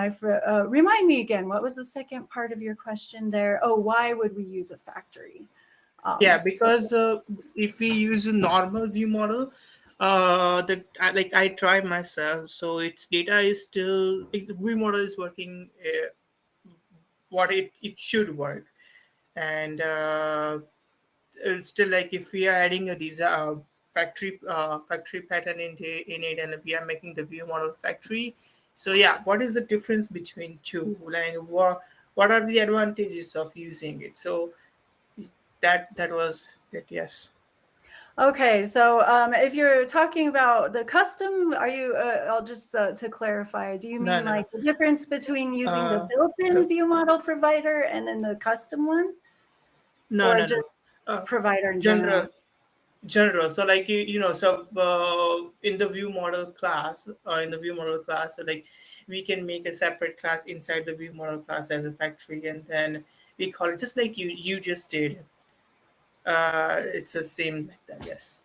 remind me again, what was the second part of your question there? Oh, why would we use a factory? Yeah, because if we use a normal view model, like I tried myself, so its data is still view model is working what it should work, and it's still like if we are adding a design factory pattern in it, and we are making the view model factory. So yeah, what is the difference between two? Like what are the advantages of using it? So that was it. Yes. Okay, so if you're talking about the custom, are you, I'll just to clarify, do you No, mean no, no. like the difference between using the Uh, built-in view model provider and then the custom one, no, or no, just no. provider in General, general? so like so in the view model class, like we can make a separate class inside the view model class as a factory, and then we call it just like you just did. It's the same like that. Yes.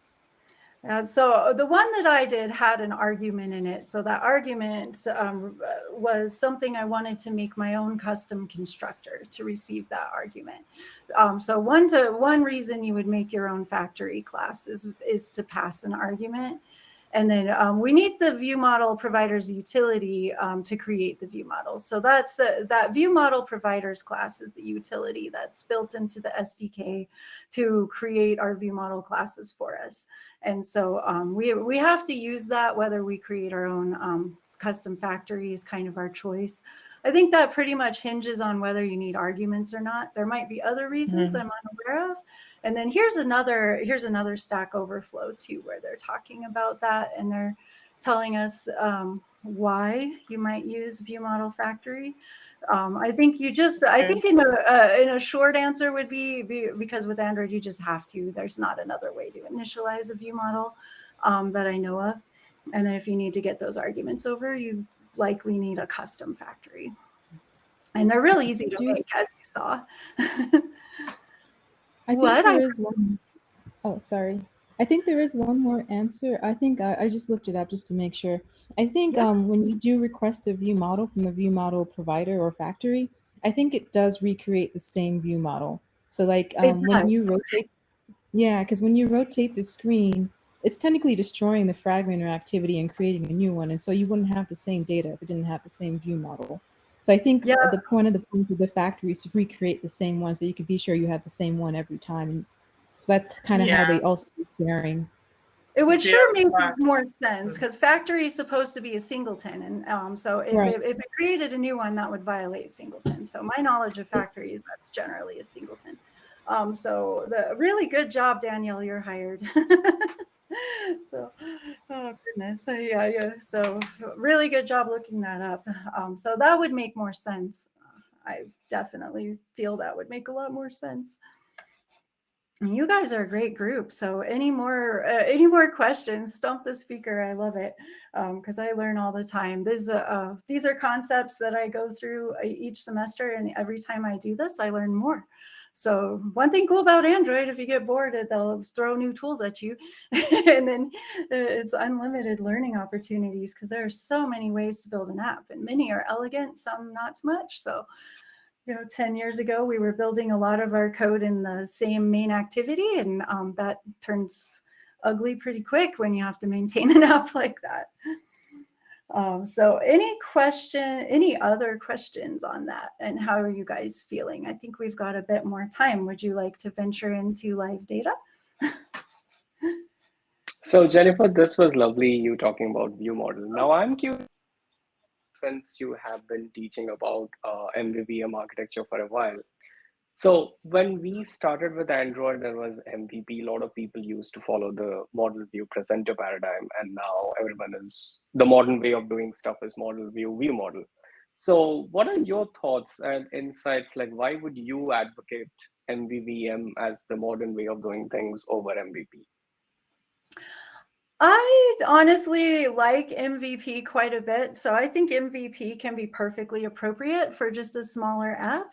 So the one that I did had an argument in it. So that argument was something I wanted to make my own custom constructor to receive that argument. So one reason you would make your own factory class is to pass an argument. And then we need the view model provider's utility to create the view model. So that's that view model providers class is the utility that's built into the SDK to create our view model classes for us. And so we have to use that whether we create our own custom factory is kind of our choice. I think that pretty much hinges on whether you need arguments or not. There might be other reasons I'm unaware of. And then here's another Stack Overflow too, where they're talking about that, and they're telling us why you might use ViewModelFactory. I think in a short answer would be because with Android you just have to. There's not another way to initialize a view model that I know of. And then if you need to get those arguments over, you likely need a custom factory. And they're really easy to make, as you saw. I think there is one. Oh, sorry. I think there is one more answer. I think I just looked it up just to make sure. I think when you do request a view model from the view model provider or factory, I think it does recreate the same view model. So like when you rotate, because when you rotate the screen, it's technically destroying the fragment or activity and creating a new one. And so you wouldn't have the same data if it didn't have the same view model. So I think the point of the factory is to recreate the same one so you can be sure you have the same one every time. So that's kind of how they also do sharing. It would sure make more sense because factory is supposed to be a singleton. And so if it created a new one, that would violate singleton. So my knowledge of factory is that's generally a singleton. So really good job, Danielle, you're hired. So, oh goodness. So, so really good job looking that up. So that would make more sense. I definitely feel that would make a lot more sense. And you guys are a great group. So any more questions, stump the speaker. I love it because I learn all the time. These are concepts that I go through each semester, and every time I do this, I learn more. So one thing cool about Android, if you get bored, they'll throw new tools at you, and then it's unlimited learning opportunities because there are so many ways to build an app, and many are elegant, some not so much. So 10 years ago, we were building a lot of our code in the same main activity, and that turns ugly pretty quick when you have to maintain an app like that. So any other questions on that, and how are you guys feeling? I think we've got a bit more time. Would you like to venture into live data? So Jennifer, this was lovely, you talking about ViewModel. Now I'm curious, since you have been teaching about MVVM architecture for a while. So when we started with Android, there was MVP. A lot of people used to follow the model view presenter paradigm. And now the modern way of doing stuff is model view ViewModel. So what are your thoughts and insights? Like, why would you advocate MVVM as the modern way of doing things over MVP? I honestly like MVP quite a bit. So I think MVP can be perfectly appropriate for just a smaller app.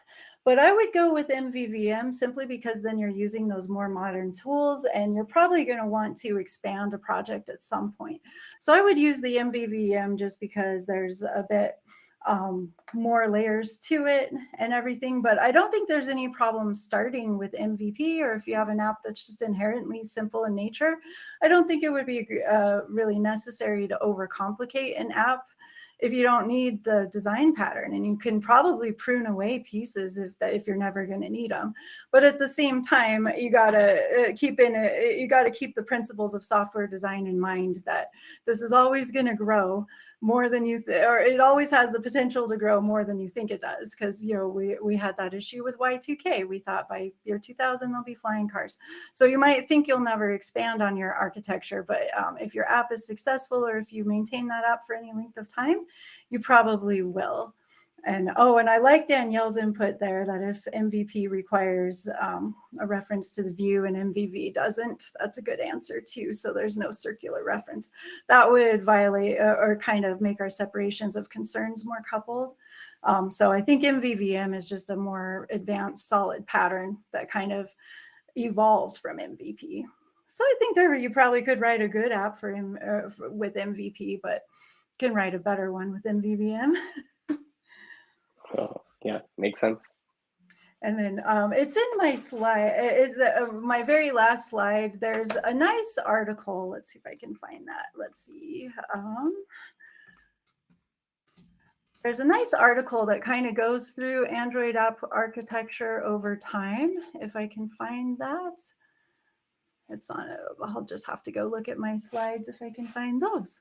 But I would go with MVVM simply because then you're using those more modern tools, and you're probably going to want to expand a project at some point. So I would use the MVVM just because there's a bit more layers to it and everything, but I don't think there's any problem starting with MVP, or if you have an app that's just inherently simple in nature, I don't think it would be really necessary to overcomplicate an app if you don't need the design pattern, and you can probably prune away pieces if you're never going to need them. But at the same time, you gotta keep the principles of software design in mind, that this is always going to grow more than you or it always has the potential to grow more than you think it does, because we had that issue with Y2K. We thought by year 2000 there'll be flying cars. So you might think you'll never expand on your architecture, but if your app is successful, or if you maintain that app for any length of time, you probably will. And I like Danielle's input there, that if MVP requires a reference to the view and MVV doesn't, that's a good answer too. So there's no circular reference. That would violate or kind of make our separations of concerns more coupled. So I think MVVM is just a more advanced, solid pattern that kind of evolved from MVP. So I think you probably could write a good app with MVP, but can write a better one with MVVM. Yeah, makes sense. And then it's in my slide, my very last slide. There's a nice article. Let's see if I can find that. Let's see. There's a nice article that kind of goes through Android app architecture over time. If I can find that. It's on I'll just have to go look at my slides if I can find those.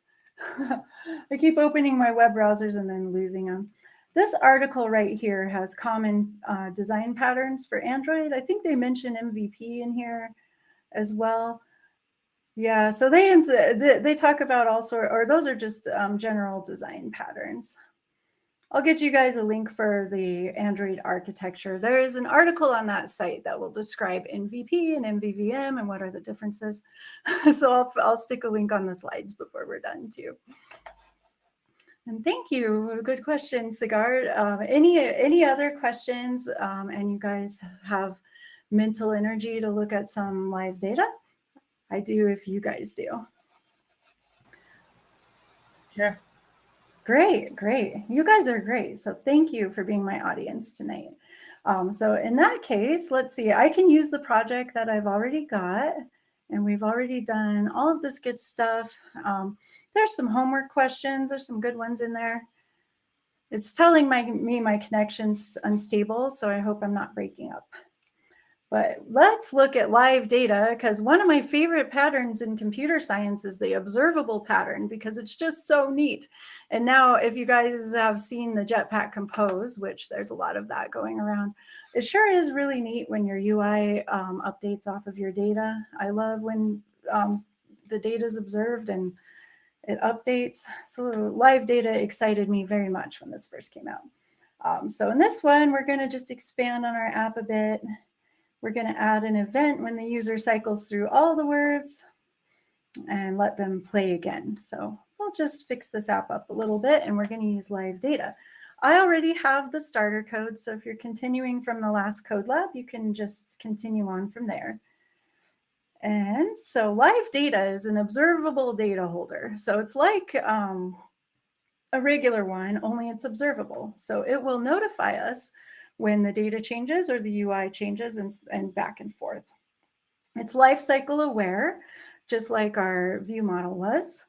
I keep opening my web browsers and then losing them. This article right here has common design patterns for Android. I think they mention MVP in here as well. Yeah, so they talk about all sort, or those are just general design patterns. I'll get you guys a link for the Android architecture. There is an article on that site that will describe MVP and MVVM and what are the differences. So I'll stick a link on the slides before we're done too. And thank you. Good question, Sigard. Any other questions? And you guys have mental energy to look at some live data? I do if you guys do. Yeah. Great, great. You guys are great. So thank you for being my audience tonight. So in that case, let's see, I can use the project that I've already got, and we've already done all of this good stuff. There's some homework questions. There's some good ones in there. It's telling me my connection's unstable, so I hope I'm not breaking up. But let's look at live data, because one of my favorite patterns in computer science is the observable pattern, because it's just so neat. And now if you guys have seen the Jetpack Compose, which there's a lot of that going around, it sure is really neat when your UI updates off of your data. I love when the data is observed and it updates. So live data excited me very much when this first came out. So in this one, we're going to just expand on our app a bit. We're going to add an event when the user cycles through all the words and let them play again. So we'll just fix this app up a little bit, and we're going to use live data. I already have the starter code, so if you're continuing from the last code lab, you can just continue on from there. And so live data is an observable data holder. So it's like a regular one, only it's observable. So it will notify us when the data changes or the UI changes and back and forth. It's lifecycle aware, just like our view model was.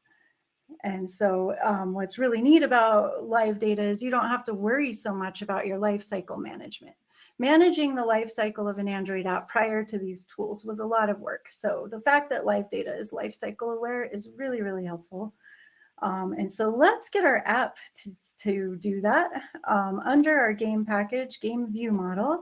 And so what's really neat about live data is you don't have to worry so much about your lifecycle management. Managing the lifecycle of an Android app prior to these tools was a lot of work. So the fact that live data is lifecycle aware is really, really helpful. And so let's get our app to do that. Under our game package, GameViewModel,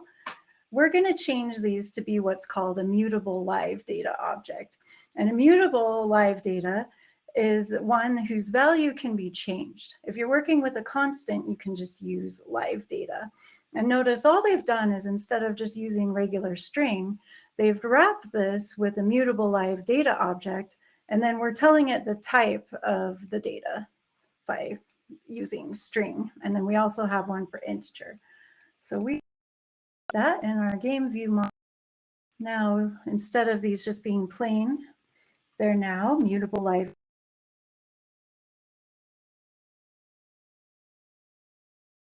we're going to change these to be what's called a mutable live data object. And a mutable live data is one whose value can be changed. If you're working with a constant, you can just use live data. And notice all they've done is instead of just using regular string, they've wrapped this with a mutable live data object. And then we're telling it the type of the data by using string. And then we also have one for integer. So we have that in our game view model. Now, instead of these just being plain, they're now mutable live.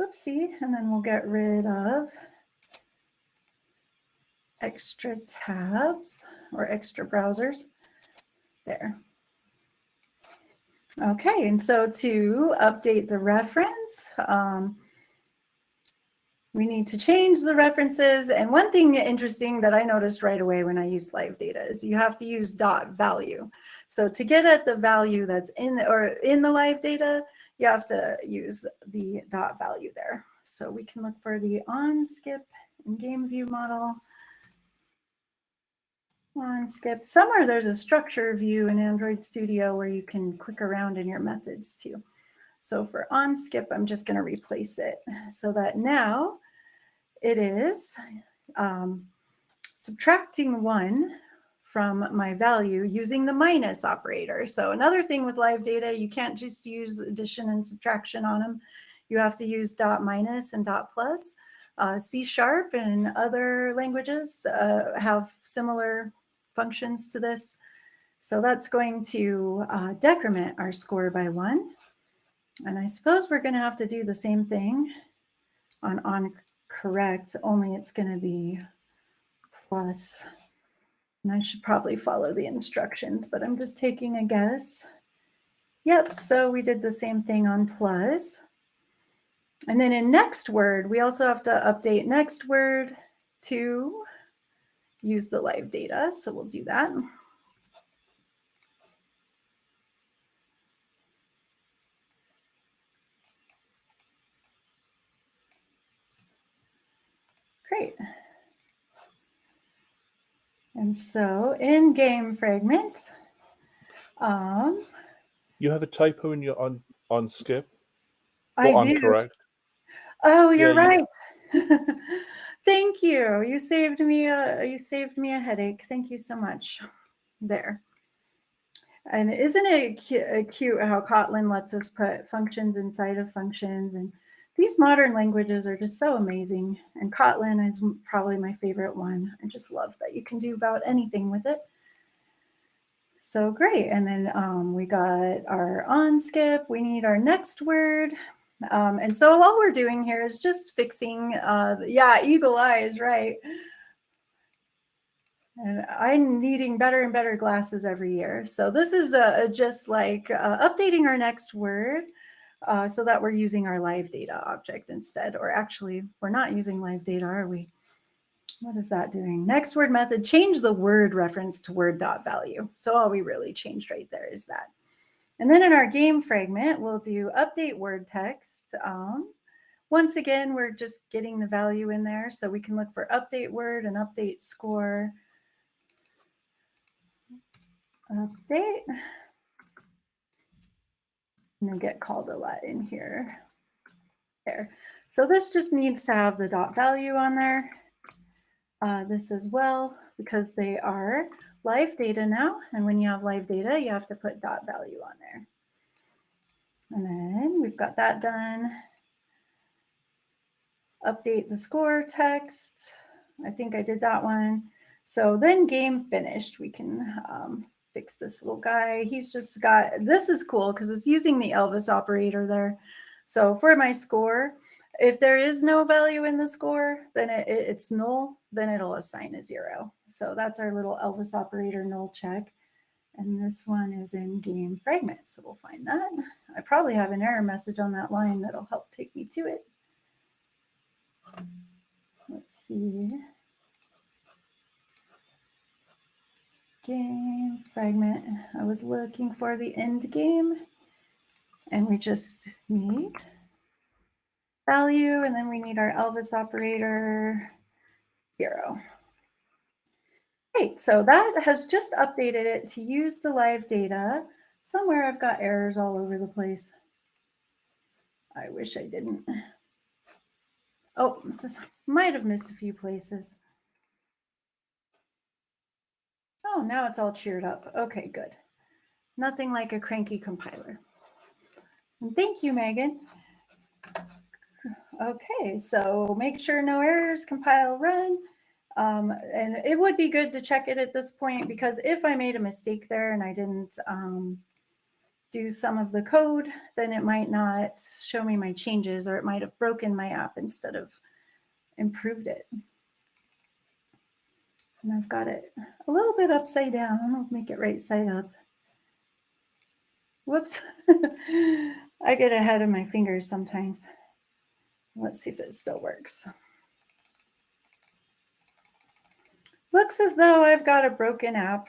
Whoopsie, and then we'll get rid of extra tabs or extra browsers. There. Okay, and so to update the reference, we need to change the references. And one thing interesting that I noticed right away when I used live data is you have to use .value. So to get at the value that's in the live data, you have to use the .value there. So we can look for the on skip in GameViewModel. On skip. Somewhere there's a structure view in Android Studio where you can click around in your methods too. So for on skip, I'm just going to replace it so that now it is subtracting 1 from my value using the minus operator. So another thing with live data, you can't just use addition and subtraction on them. You have to use .minus and .plus. C# and other languages have similar functions to this. So that's going to decrement our score by 1. And I suppose we're going to have to do the same thing on correct, only it's going to be plus. And I should probably follow the instructions, but I'm just taking a guess. Yep, so we did the same thing on plus. And then in next word, we also have to update next word to use the live data. So we'll do that. Great. And so in game fragments, You have a typo in your on skip. I Or do. incorrect. Oh, you're Yeah, right. Thank you. You saved me a headache. Thank you so much. There. And isn't it cute how Kotlin lets us put functions inside of functions? And these modern languages are just so amazing. And Kotlin is probably my favorite one. I just love that you can do about anything with it. So great. And then we got our on skip. We need our next word. And so all we're doing here is just fixing, yeah, eagle eyes, right? And I'm needing better and better glasses every year. So this is just like updating our next word so that we're using our live data object instead. Or actually, we're not using live data, are we? What is that doing? Next word method, change the word reference to word.value. So all we really changed right there is that. And then in our game fragment, we'll do update word text. Once again, we're just getting the value in there. So we can look for update word and update score. Update. I'm going to get called a lot in here. There. So this just needs to have the dot value on there. This as well, because they are live data now. And when you have live data, you have to put dot value on there. And then we've got that done. Update the score text. I think I did that one. So then game finished. We can fix this little guy. He's just got, this is cool because it's using the Elvis operator there. So for my score, if there is no value in the score, then it's null, then it'll assign a 0. So that's our little Elvis operator null check. And this one is in game fragment. So we'll find that. I probably have an error message on that line that'll help take me to it. Let's see. Game fragment. I was looking for the end game. And we just need value. And then we need our Elvis operator 0. Great. So that has just updated it to use the live data. Somewhere I've got errors all over the place. I wish I didn't. Oh, might have missed a few places. Oh, now it's all cheered up. Okay, good. Nothing like a cranky compiler. And thank you, Megan. Okay, so make sure no errors, compile, run. And it would be good to check it at this point because if I made a mistake there and I didn't do some of the code, then it might not show me my changes or it might have broken my app instead of improved it. And I've got it a little bit upside down. I'll make it right side up. Whoops. I get ahead of my fingers sometimes. Let's see if it still works. Looks as though I've got a broken app.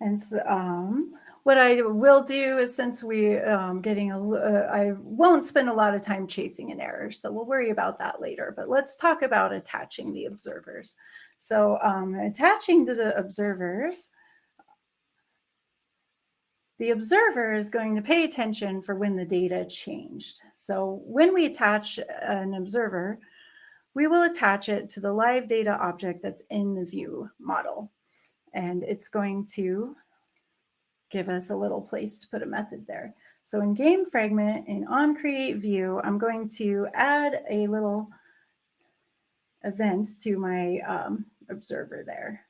And so, what I will do is since we I won't spend a lot of time chasing an error, so we'll worry about that later. But let's talk about attaching the observers. So attaching to the observers, the observer is going to pay attention for when the data changed. So when we attach an observer, we will attach it to the live data object that's in the view model. And it's going to give us a little place to put a method there. So in game fragment, in onCreateView, I'm going to add a little event to my observer there.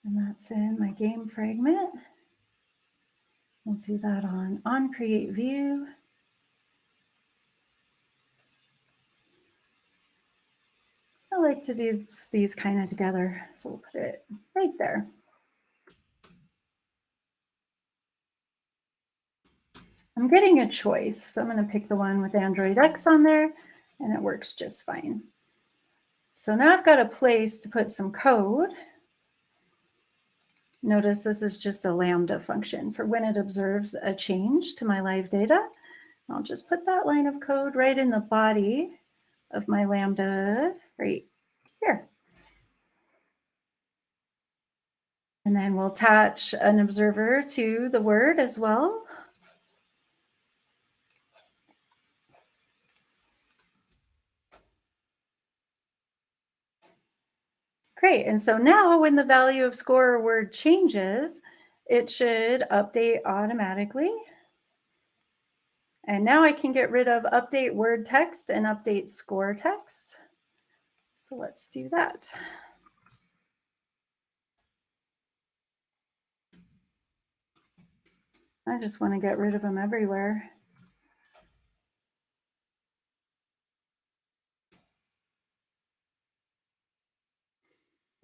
And that's in my game fragment. We'll do that on onCreateView. I like to do these kind of together, so we'll put it right there. I'm getting a choice, so I'm going to pick the one with Android X on there, and it works just fine. So now I've got a place to put some code. Notice this is just a Lambda function for when it observes a change to my live data. I'll just put that line of code right in the body of my Lambda right here. And then we'll attach an observer to the word as well. Great, and so now when the value of score or word changes, it should update automatically. And now I can get rid of update word text and update score text. So let's do that. I just want to get rid of them everywhere.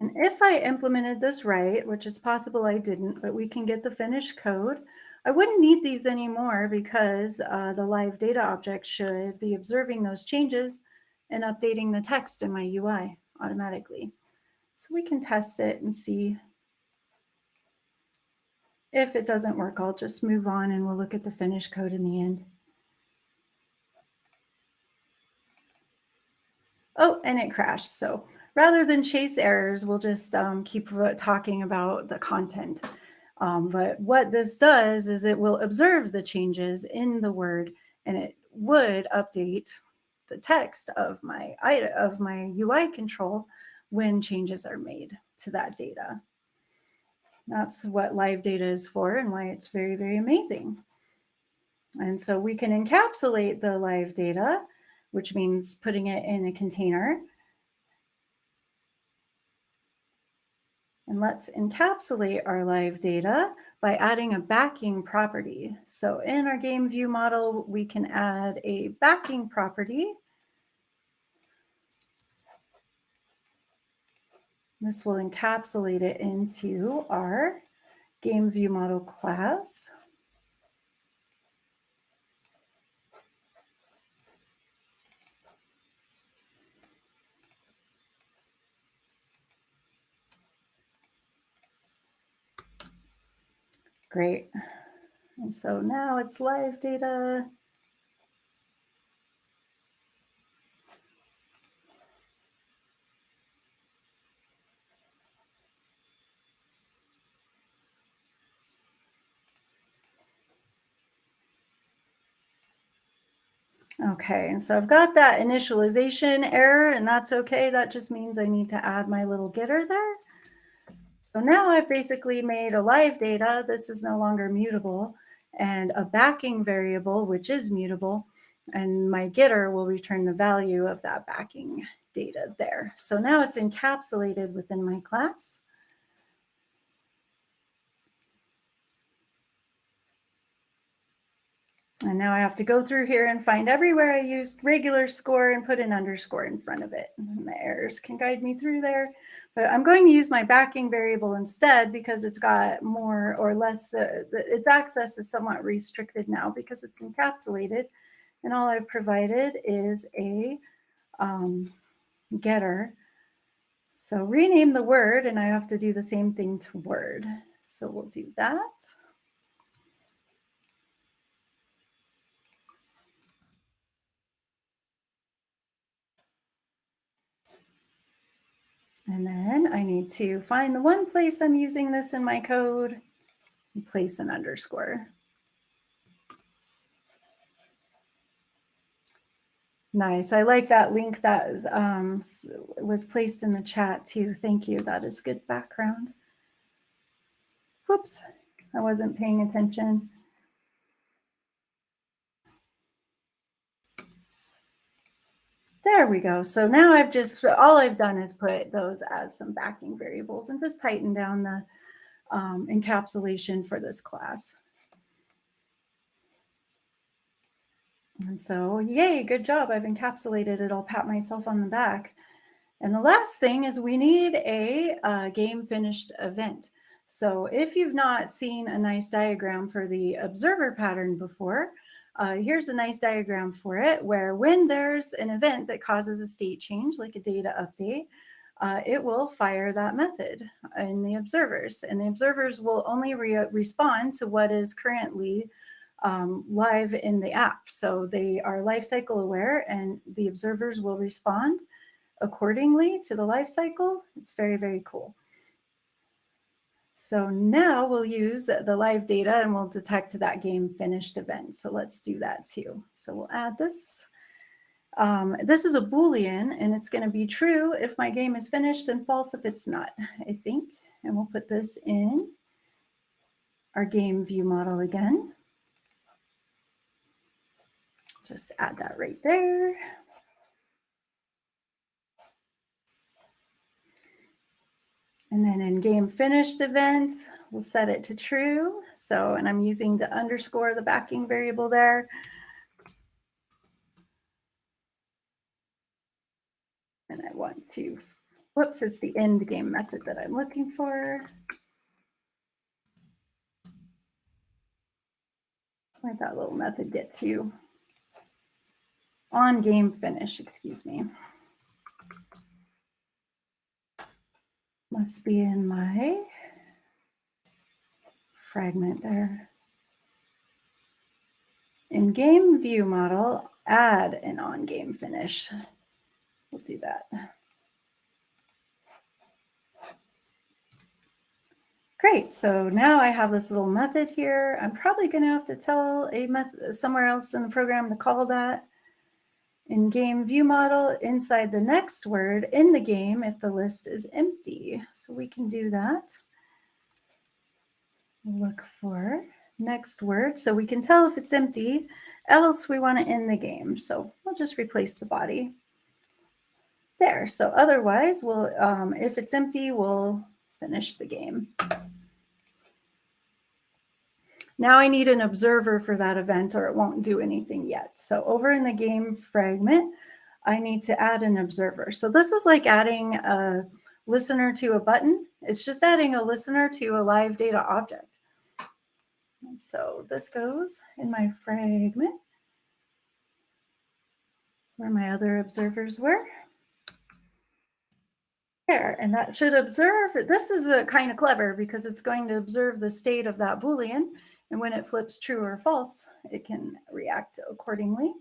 And if I implemented this right, which is possible I didn't, but we can get the finished code, I wouldn't need these anymore because the live data object should be observing those changes and updating the text in my UI automatically. So we can test it and see. If it doesn't work, I'll just move on and we'll look at the finished code in the end. Oh, and it crashed. So rather than chase errors, we'll just keep talking about the content. But what this does is it will observe the changes in the word, and it would update the text of my UI control when changes are made to that data. That's what live data is for and why it's very, very amazing. And so we can encapsulate the live data, which means putting it in a container. And let's encapsulate our live data by adding a backing property. So in our GameViewModel, we can add a backing property. This will encapsulate it into our GameViewModel class. Great. And so now it's live data. Okay, and so I've got that initialization error, and that's okay. That just means I need to add my little getter there. So now I've basically made a live data. This is no longer mutable, and a backing variable, which is mutable, and my getter will return the value of that backing data there. So now it's encapsulated within my class. And now I have to go through here and find everywhere I used regular score and put an underscore in front of it. And the errors can guide me through there. But I'm going to use my backing variable instead because it's got more or less, its access is somewhat restricted now because it's encapsulated. And all I've provided is a getter. So rename the word, and I have to do the same thing to word. So we'll do that. And then I need to find the one place I'm using this in my code and place an underscore. Nice. I like that link that was placed in the chat too. Thank you. That is good background. Whoops, I wasn't paying attention. There we go. So now all I've done is put those as some backing variables and just tighten down the encapsulation for this class. And so, yay, good job. I've encapsulated it. I'll pat myself on the back. And the last thing is we need a game finished event. So if you've not seen a nice diagram for the observer pattern before, Here's a nice diagram for it, where when there's an event that causes a state change, like a data update, it will fire that method in the observers. And the observers will only respond to what is currently live in the app. So they are lifecycle aware, and the observers will respond accordingly to the lifecycle. It's very, very cool. So now we'll use the live data and we'll detect that game finished event. So let's do that too. So we'll add this. This is a Boolean, and it's going to be true if my game is finished and false if it's not, I think. And we'll put this in our game view model again. Just add that right there. And then in game finished event, we'll set it to true. So, and I'm using the underscore, the backing variable there. And I want to, whoops, it's the end game method that I'm looking for. Where'd that little method get to? On game finish, excuse me. Must be in my fragment there. In game view model, add an on game finish. We'll do that. Great, so now I have this little method here. I'm probably going to have to tell a method somewhere else in the program to call that. In game view model, inside the next word in the game if the list is empty. So we can do that. Look for next word. So we can tell if it's empty, else we want to end the game. So we'll just replace the body there. So otherwise, we'll if it's empty, we'll finish the game. Now I need an observer for that event or it won't do anything yet. So over in the game fragment, I need to add an observer. So this is like adding a listener to a button. It's just adding a listener to a live data object. And so this goes in my fragment where my other observers were. There, and that should observe, this is kind of clever because it's going to observe the state of that Boolean. And when it flips true or false, it can react accordingly.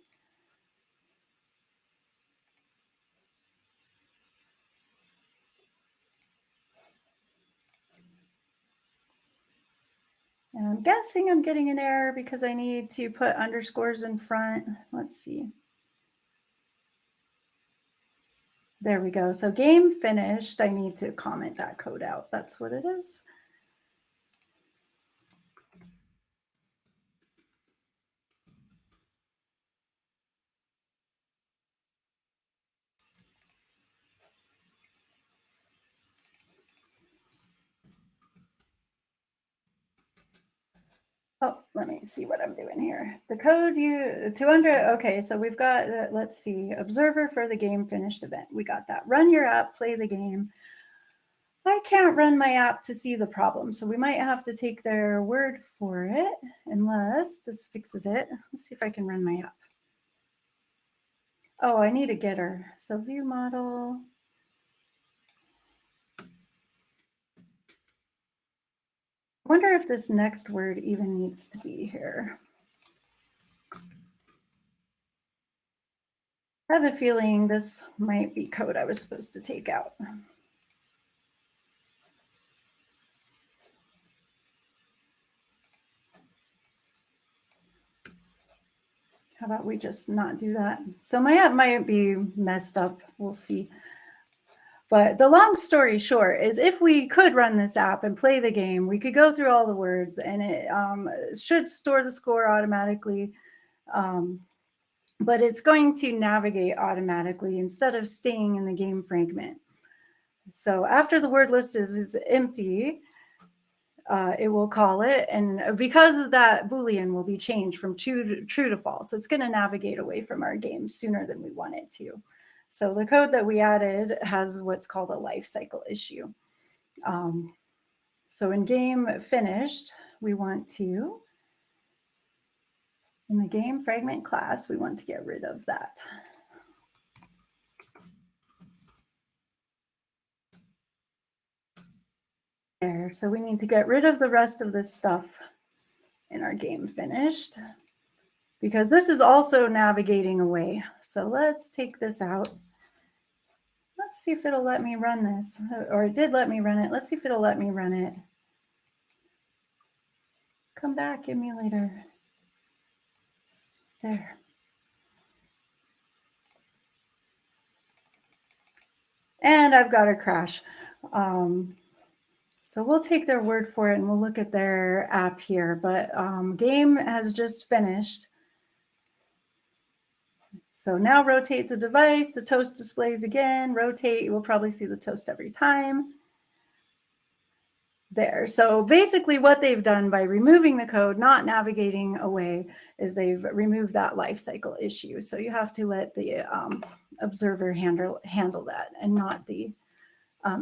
And I'm guessing I'm getting an error because I need to put underscores in front. Let's see. There we go. So game finished, I need to comment that code out. That's what it is. Oh, let me see what I'm doing here. The code 200. Okay, so we've got, let's see, observer for the game finished event. We got that. Run your app, play the game. I can't run my app to see the problem, so we might have to take their word for it unless this fixes it. Let's see if I can run my app. Oh, I need a getter. So view model. I wonder if this next word even needs to be here. I have a feeling this might be code I was supposed to take out. How about we just not do that? So my app might be messed up. We'll see. But the long story short is if we could run this app and play the game, we could go through all the words and it should store the score automatically. But it's going to navigate automatically instead of staying in the game fragment. So after the word list is empty, it will call it. And because of that, Boolean will be changed from true to false. So it's going to navigate away from our game sooner than we want it to. So the code that we added has what's called a life cycle issue. So in game finished, we want to In the game fragment class, we want to get rid of that. There, so we need to get rid of the rest of this stuff in our game finished, because this is also navigating away. So let's take this out. Let's see if it'll let me run this, or it did let me run it. Let's see if it'll let me run it. Come back, emulator. There. And I've got a crash. So we'll take their word for it and we'll look at their app here. But game has just finished. So now rotate the device. The toast displays again. Rotate. You will probably see the toast every time. There. So basically what they've done by removing the code, not navigating away, is they've removed that life cycle issue. So you have to let the observer handle that and not the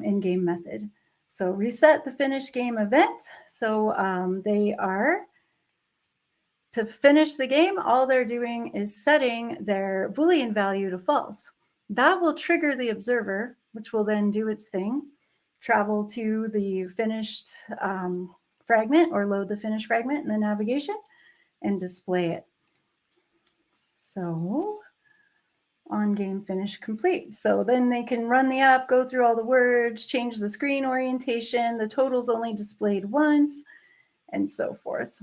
in-game method. So reset the finish game event. So they are, to finish the game, all they're doing is setting their Boolean value to false. That will trigger the observer, which will then do its thing, travel to the finished fragment or load the finished fragment in the navigation and display it. So on game finish complete. So then they can run the app, go through all the words, change the screen orientation, the total's only displayed once, and so forth.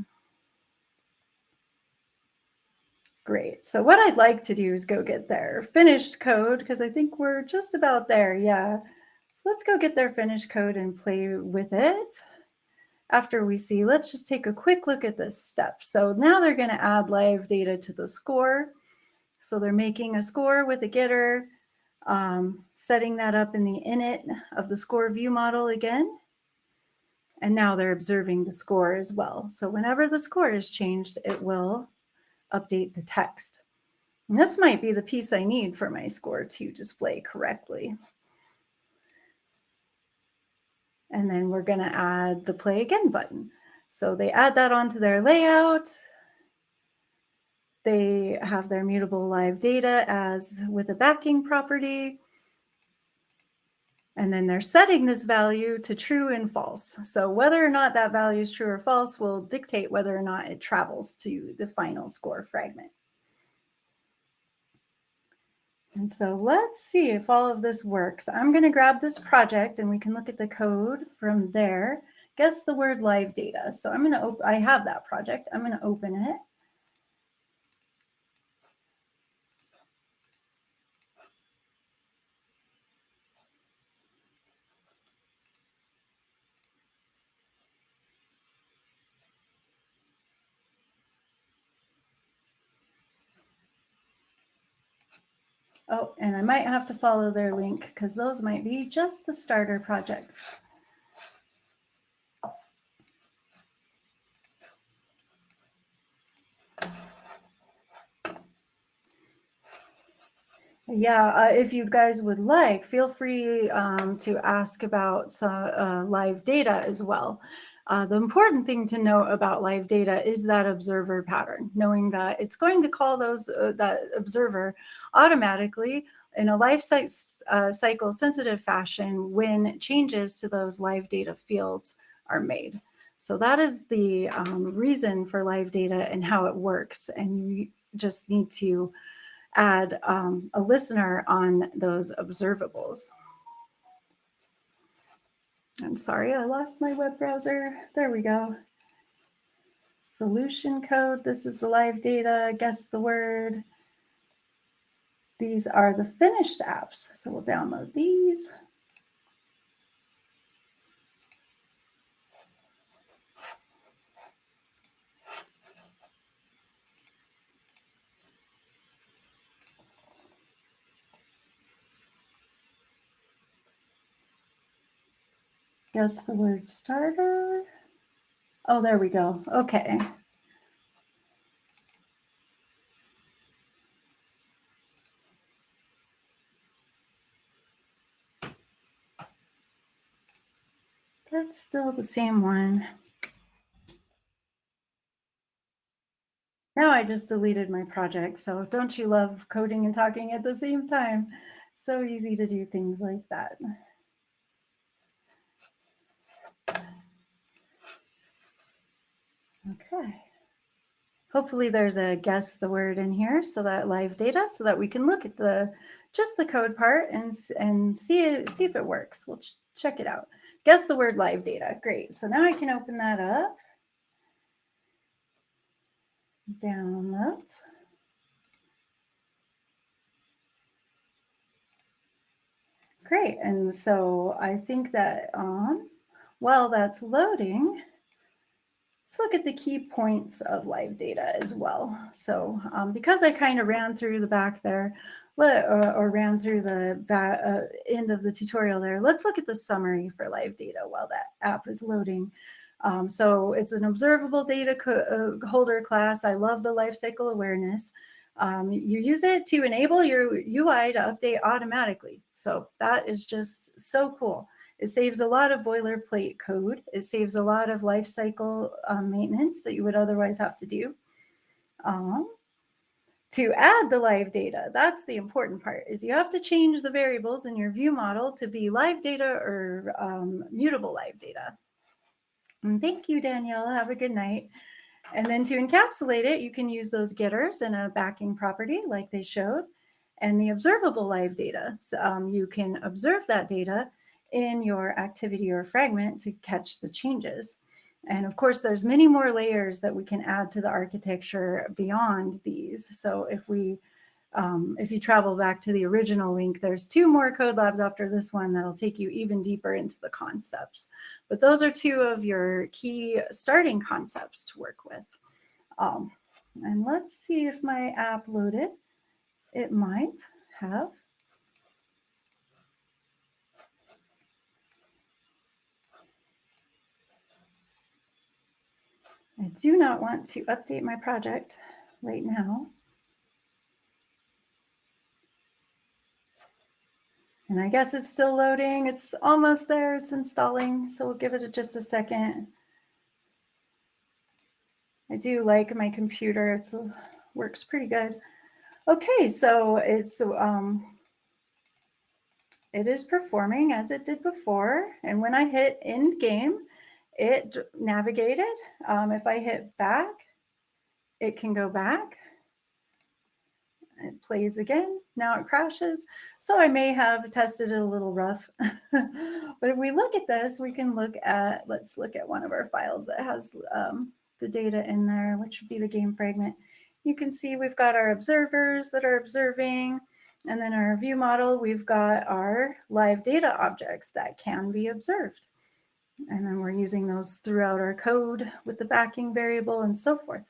Great. So what I'd like to do is go get their finished code, because I think we're just about there. Yeah. So let's go get their finished code and play with it. After we see, let's just take a quick look at this step. So now they're going to add live data to the score. So they're making a score with a getter, setting that up in the init of the score view model again. And now they're observing the score as well. So whenever the score is changed, it will update the text. And this might be the piece I need for my score to display correctly. And then we're going to add the play again button. So they add that onto their layout. They have their mutable live data as with a backing property. And then they're setting this value to true and false. So whether or not that value is true or false will dictate whether or not it travels to the final score fragment. And so let's see if all of this works. I'm going to grab this project and we can look at the code from there. Guess the word live data. So I'm going to I have that project. I'm going to open it. Oh, and I might have to follow their link because those might be just the starter projects. Yeah, if you guys would like, feel free to ask about some, live data as well. The important thing to know about live data is that observer pattern, knowing that it's going to call those that observer automatically in a life cycle sensitive fashion when changes to those live data fields are made. So that is the reason for live data and how it works. And you just need to add a listener on those observables. I'm sorry, I lost my web browser. There we go. Solution code. This is the live data. Guess the word. These are the finished apps. So we'll download these. Guess the word starter. Oh, there we go. Okay. That's still the same one. Now I just deleted my project. So don't you love coding and talking at the same time? So easy to do things like that. Okay. Hopefully there's a guess the word in here, so that live data, so that we can look at just the code part and see if it works. We'll check it out. Guess the word live data. Great. So now I can open that up. Downloads. Great. And so I think that while that's loading, let's look at the key points of live data as well. So because I kind of ran through the back there, or ran through the end of the tutorial there, let's look at the summary for live data while that app is loading. So it's an observable data holder class. I love the lifecycle awareness. You use it to enable your UI to update automatically. So that is just so cool. It saves a lot of boilerplate code. It saves a lot of lifecycle maintenance that you would otherwise have to do. To add the live data, that's the important part, is you have to change the variables in your view model to be live data or mutable live data. And thank you, Danielle. Have a good night. And then to encapsulate it, you can use those getters in a backing property like they showed, and the observable live data. So you can observe that data in your activity or fragment to catch the changes. And of course, there's many more layers that we can add to the architecture beyond these. So if you travel back to the original link, there's 2 more code labs after this one that'll take you even deeper into the concepts. But those are 2 of your key starting concepts to work with. And let's see if my app loaded. It might have. I do not want to update my project right now. And I guess it's still loading. It's almost there. It's installing. So we'll give it just a second. I do like my computer. It works pretty good. Okay, so it is performing as it did before. And when I hit end game, it navigated. If I hit back, it can go back. It plays again. Now it crashes. So I may have tested it a little rough. But if we look at this, we can let's look at one of our files that has the data in there, which would be the game fragment. You can see we've got our observers that are observing. And then our view model, we've got our live data objects that can be observed. And then we're using those throughout our code with the backing variable and so forth.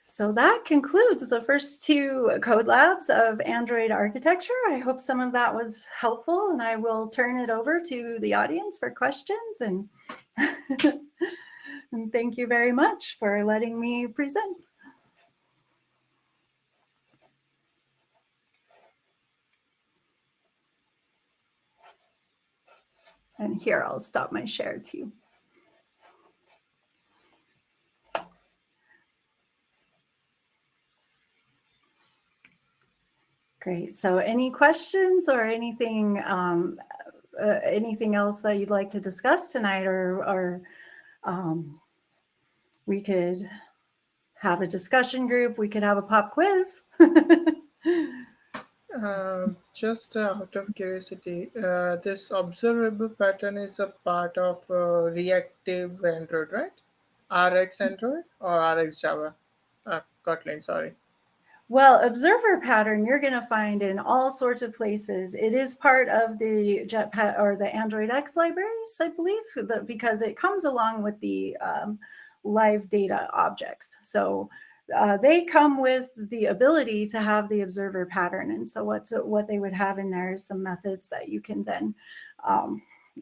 So that concludes the first 2 code labs of Android architecture. I hope some of that was helpful, and I will turn it over to the audience for questions. And, and thank you very much for letting me present. And here, I'll stop my share too. Great. So any questions or anything anything else that you'd like to discuss tonight, or we could have a discussion group. We could have a pop quiz. Just out of curiosity, this observable pattern is a part of reactive Android, right? RX Android or RX Java? Kotlin, sorry. Well, observer pattern you're going to find in all sorts of places. It is part of the Jetpack or the Android X libraries, I believe, because it comes along with the live data objects. So they come with the ability to have the observer pattern. And so what they would have in there is some methods that you can then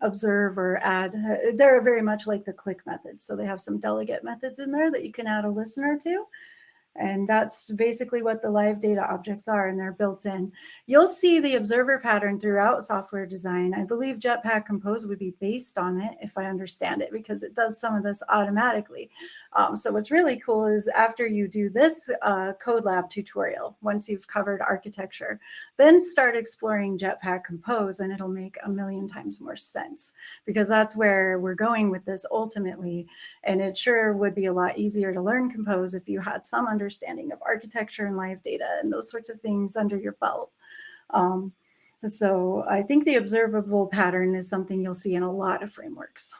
observe or add. They're very much like the click methods. So they have some delegate methods in there that you can add a listener to. And that's basically what the live data objects are, and they're built in. You'll see the observer pattern throughout software design. I believe Jetpack Compose would be based on it, if I understand it, because it does some of this automatically. So what's really cool is after you do this code lab tutorial, once you've covered architecture, then start exploring Jetpack Compose, and it'll make a million times more sense, because that's where we're going with this ultimately. And it sure would be a lot easier to learn Compose if you had some understanding of architecture and live data and those sorts of things under your belt. So I think the observable pattern is something you'll see in a lot of frameworks.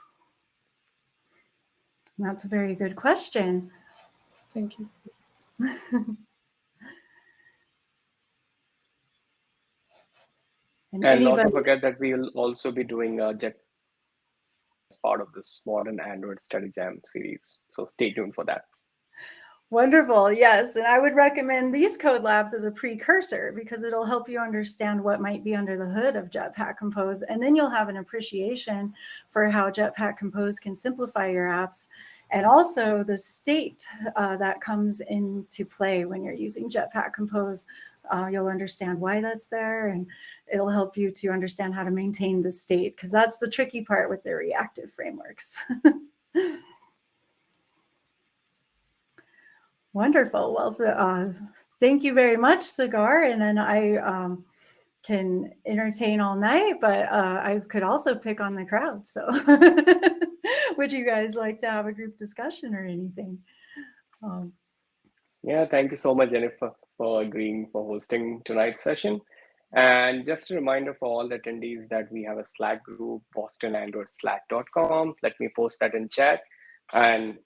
And that's a very good question. Thank you. And not to forget that we will also be doing Jet as part of this modern Android Study Jam series. So stay tuned for that. Wonderful. Yes. And I would recommend these code labs as a precursor, because it'll help you understand what might be under the hood of Jetpack Compose. And then you'll have an appreciation for how Jetpack Compose can simplify your apps, and also the state that comes into play when you're using Jetpack Compose. You'll understand why that's there, and it'll help you to understand how to maintain the state, because that's the tricky part with the reactive frameworks. Wonderful. Well, thank you very much, Sagar. And then I can entertain all night, but I could also pick on the crowd. So would you guys like to have a group discussion or anything? Yeah, thank you so much, Jennifer, for agreeing for hosting tonight's session. And just a reminder for all attendees that we have a Slack group, bostonandroidslack.com. Let me post that in chat. And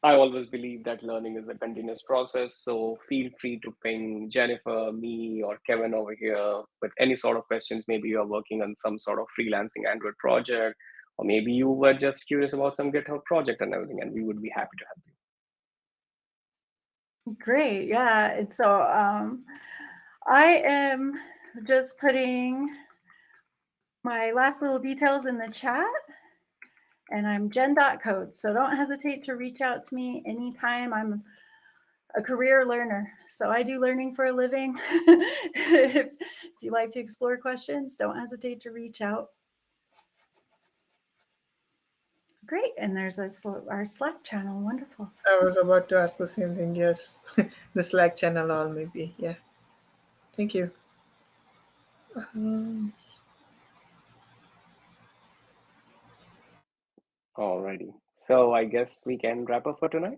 I always believe that learning is a continuous process. So feel free to ping Jennifer, me, or Kevin over here with any sort of questions. Maybe you're working on some sort of freelancing Android project, or maybe you were just curious about some GitHub project and everything, and we would be happy to help you. Great. Yeah. And so I am just putting my last little details in the chat. And I'm jen.code, so don't hesitate to reach out to me anytime. I'm a career learner, so I do learning for a living. If you like to explore questions, don't hesitate to reach out. Great, and there's our Slack channel. Wonderful. I was about to ask the same thing. Yes, the Slack channel or maybe. Yeah. Thank you. Alrighty. So I guess we can wrap up for tonight.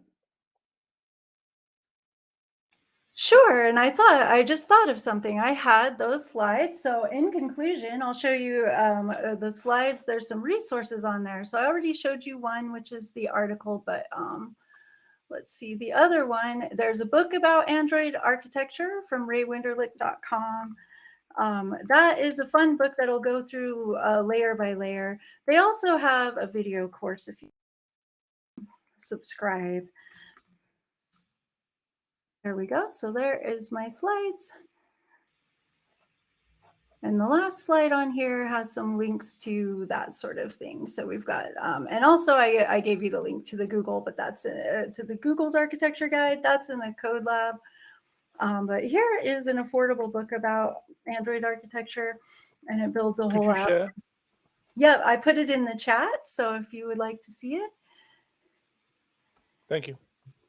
Sure, and I just thought of something. I had those slides. So in conclusion, I'll show you the slides. There's some resources on there. So I already showed you one, which is the article, but let's see the other one. There's a book about Android architecture from raywinderlich.com. That is a fun book that'll go through layer by layer. They also have a video course if you subscribe. There we go. So there is my slides. And the last slide on here has some links to that sort of thing. So we've got, and also I gave you the link to the Google, but that's to the Google's architecture guide. That's in the code lab. But here is an affordable book about Android architecture, and it builds a whole app. Share? Yeah, I put it in the chat. So if you would like to see it. Thank you.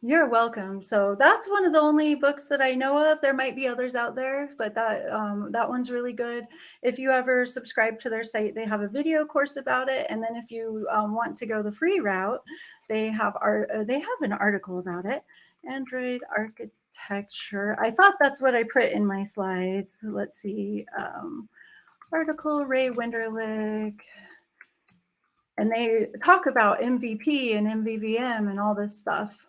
You're welcome. So that's one of the only books that I know of. There might be others out there, but that one's really good. If you ever subscribe to their site, they have a video course about it. And then if you want to go the free route, they have an article about it. Android architecture. I thought that's what I put in my slides. Let's see. Article, Ray Winderlich. And they talk about MVP and MVVM and all this stuff.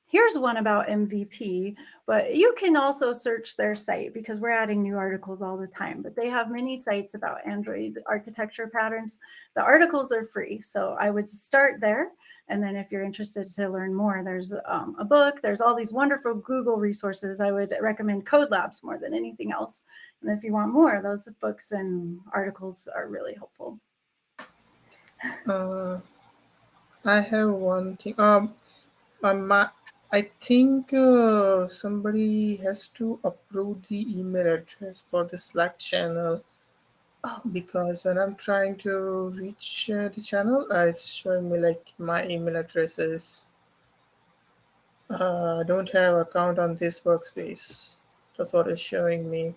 Here's one about MVP, but you can also search their site because we're adding new articles all the time. But they have many sites about Android architecture patterns. The articles are free, so I would start there. And then if you're interested to learn more, there's a book. There's all these wonderful Google resources. I would recommend Code Labs more than anything else. And if you want more, those books and articles are really helpful. I have one thing. I think somebody has to approve the email address for the Slack channel, Oh, because when I'm trying to reach the channel, it's showing me like my email address is don't have account on this workspace. That's what it's showing me.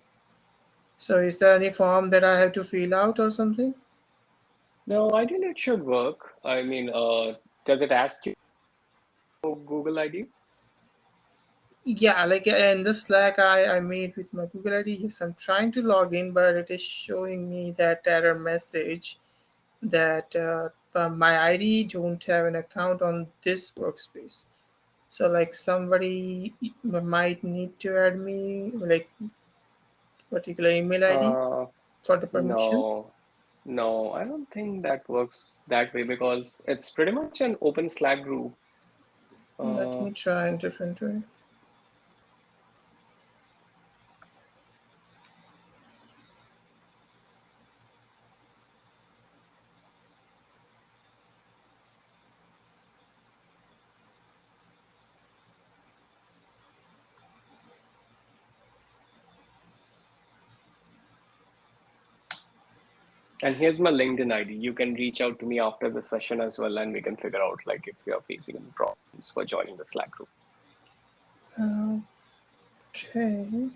So is there any form that I have to fill out or something? No, I think it should work. I mean, does it ask you Google ID? Yeah, like in the Slack I made with my Google ID. Yes, I'm trying to log in, but it is showing me that error message that my ID don't have an account on this workspace. So like somebody might need to add me like particular email ID Uh, for the permissions. no, no, I don't think that works that way because it's pretty much an open Slack group. Let Uh, me try a different way. and here's my LinkedIn ID. You can reach out to me after the session as well, and we can figure out like if you're facing any problems for joining the Slack group. Okay.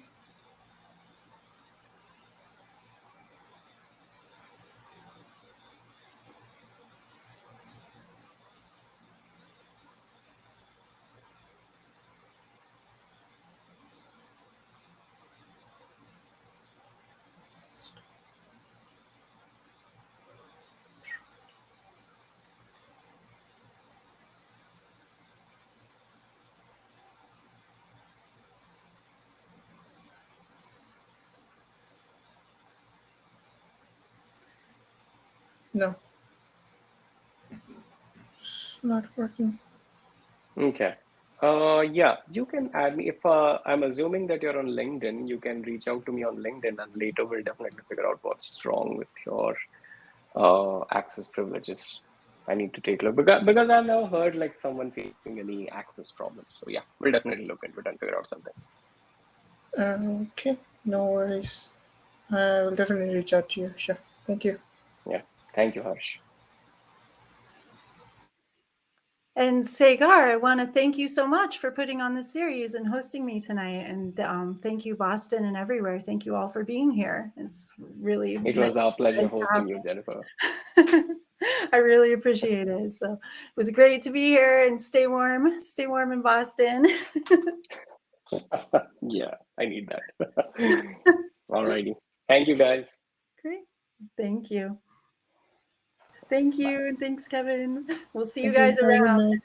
No, it's not working. Okay. Yeah, you can add me if I'm assuming that you're on LinkedIn. You can reach out to me on LinkedIn, and later we'll definitely figure out what's wrong with your access privileges. I need to take a look because I've never heard like someone facing any access problems. So yeah, we'll definitely look into it and figure out something. Okay, no worries. I will definitely reach out to you. Sure. Thank you. Yeah, thank you, Harsh. and Sagar, I want to thank you so much for putting on the series and hosting me tonight. And thank you, Boston and everywhere. Thank you all for being here. It's really It nice was our pleasure to have hosting you, Jennifer. I really appreciate it. So it was great to be here, and stay warm in Boston. Yeah, I need that. Alrighty. Thank you, guys. Great. Thank you. Thank Bye. you. And thanks, Kevin. We'll see you Thank you. guys Have a good around. night.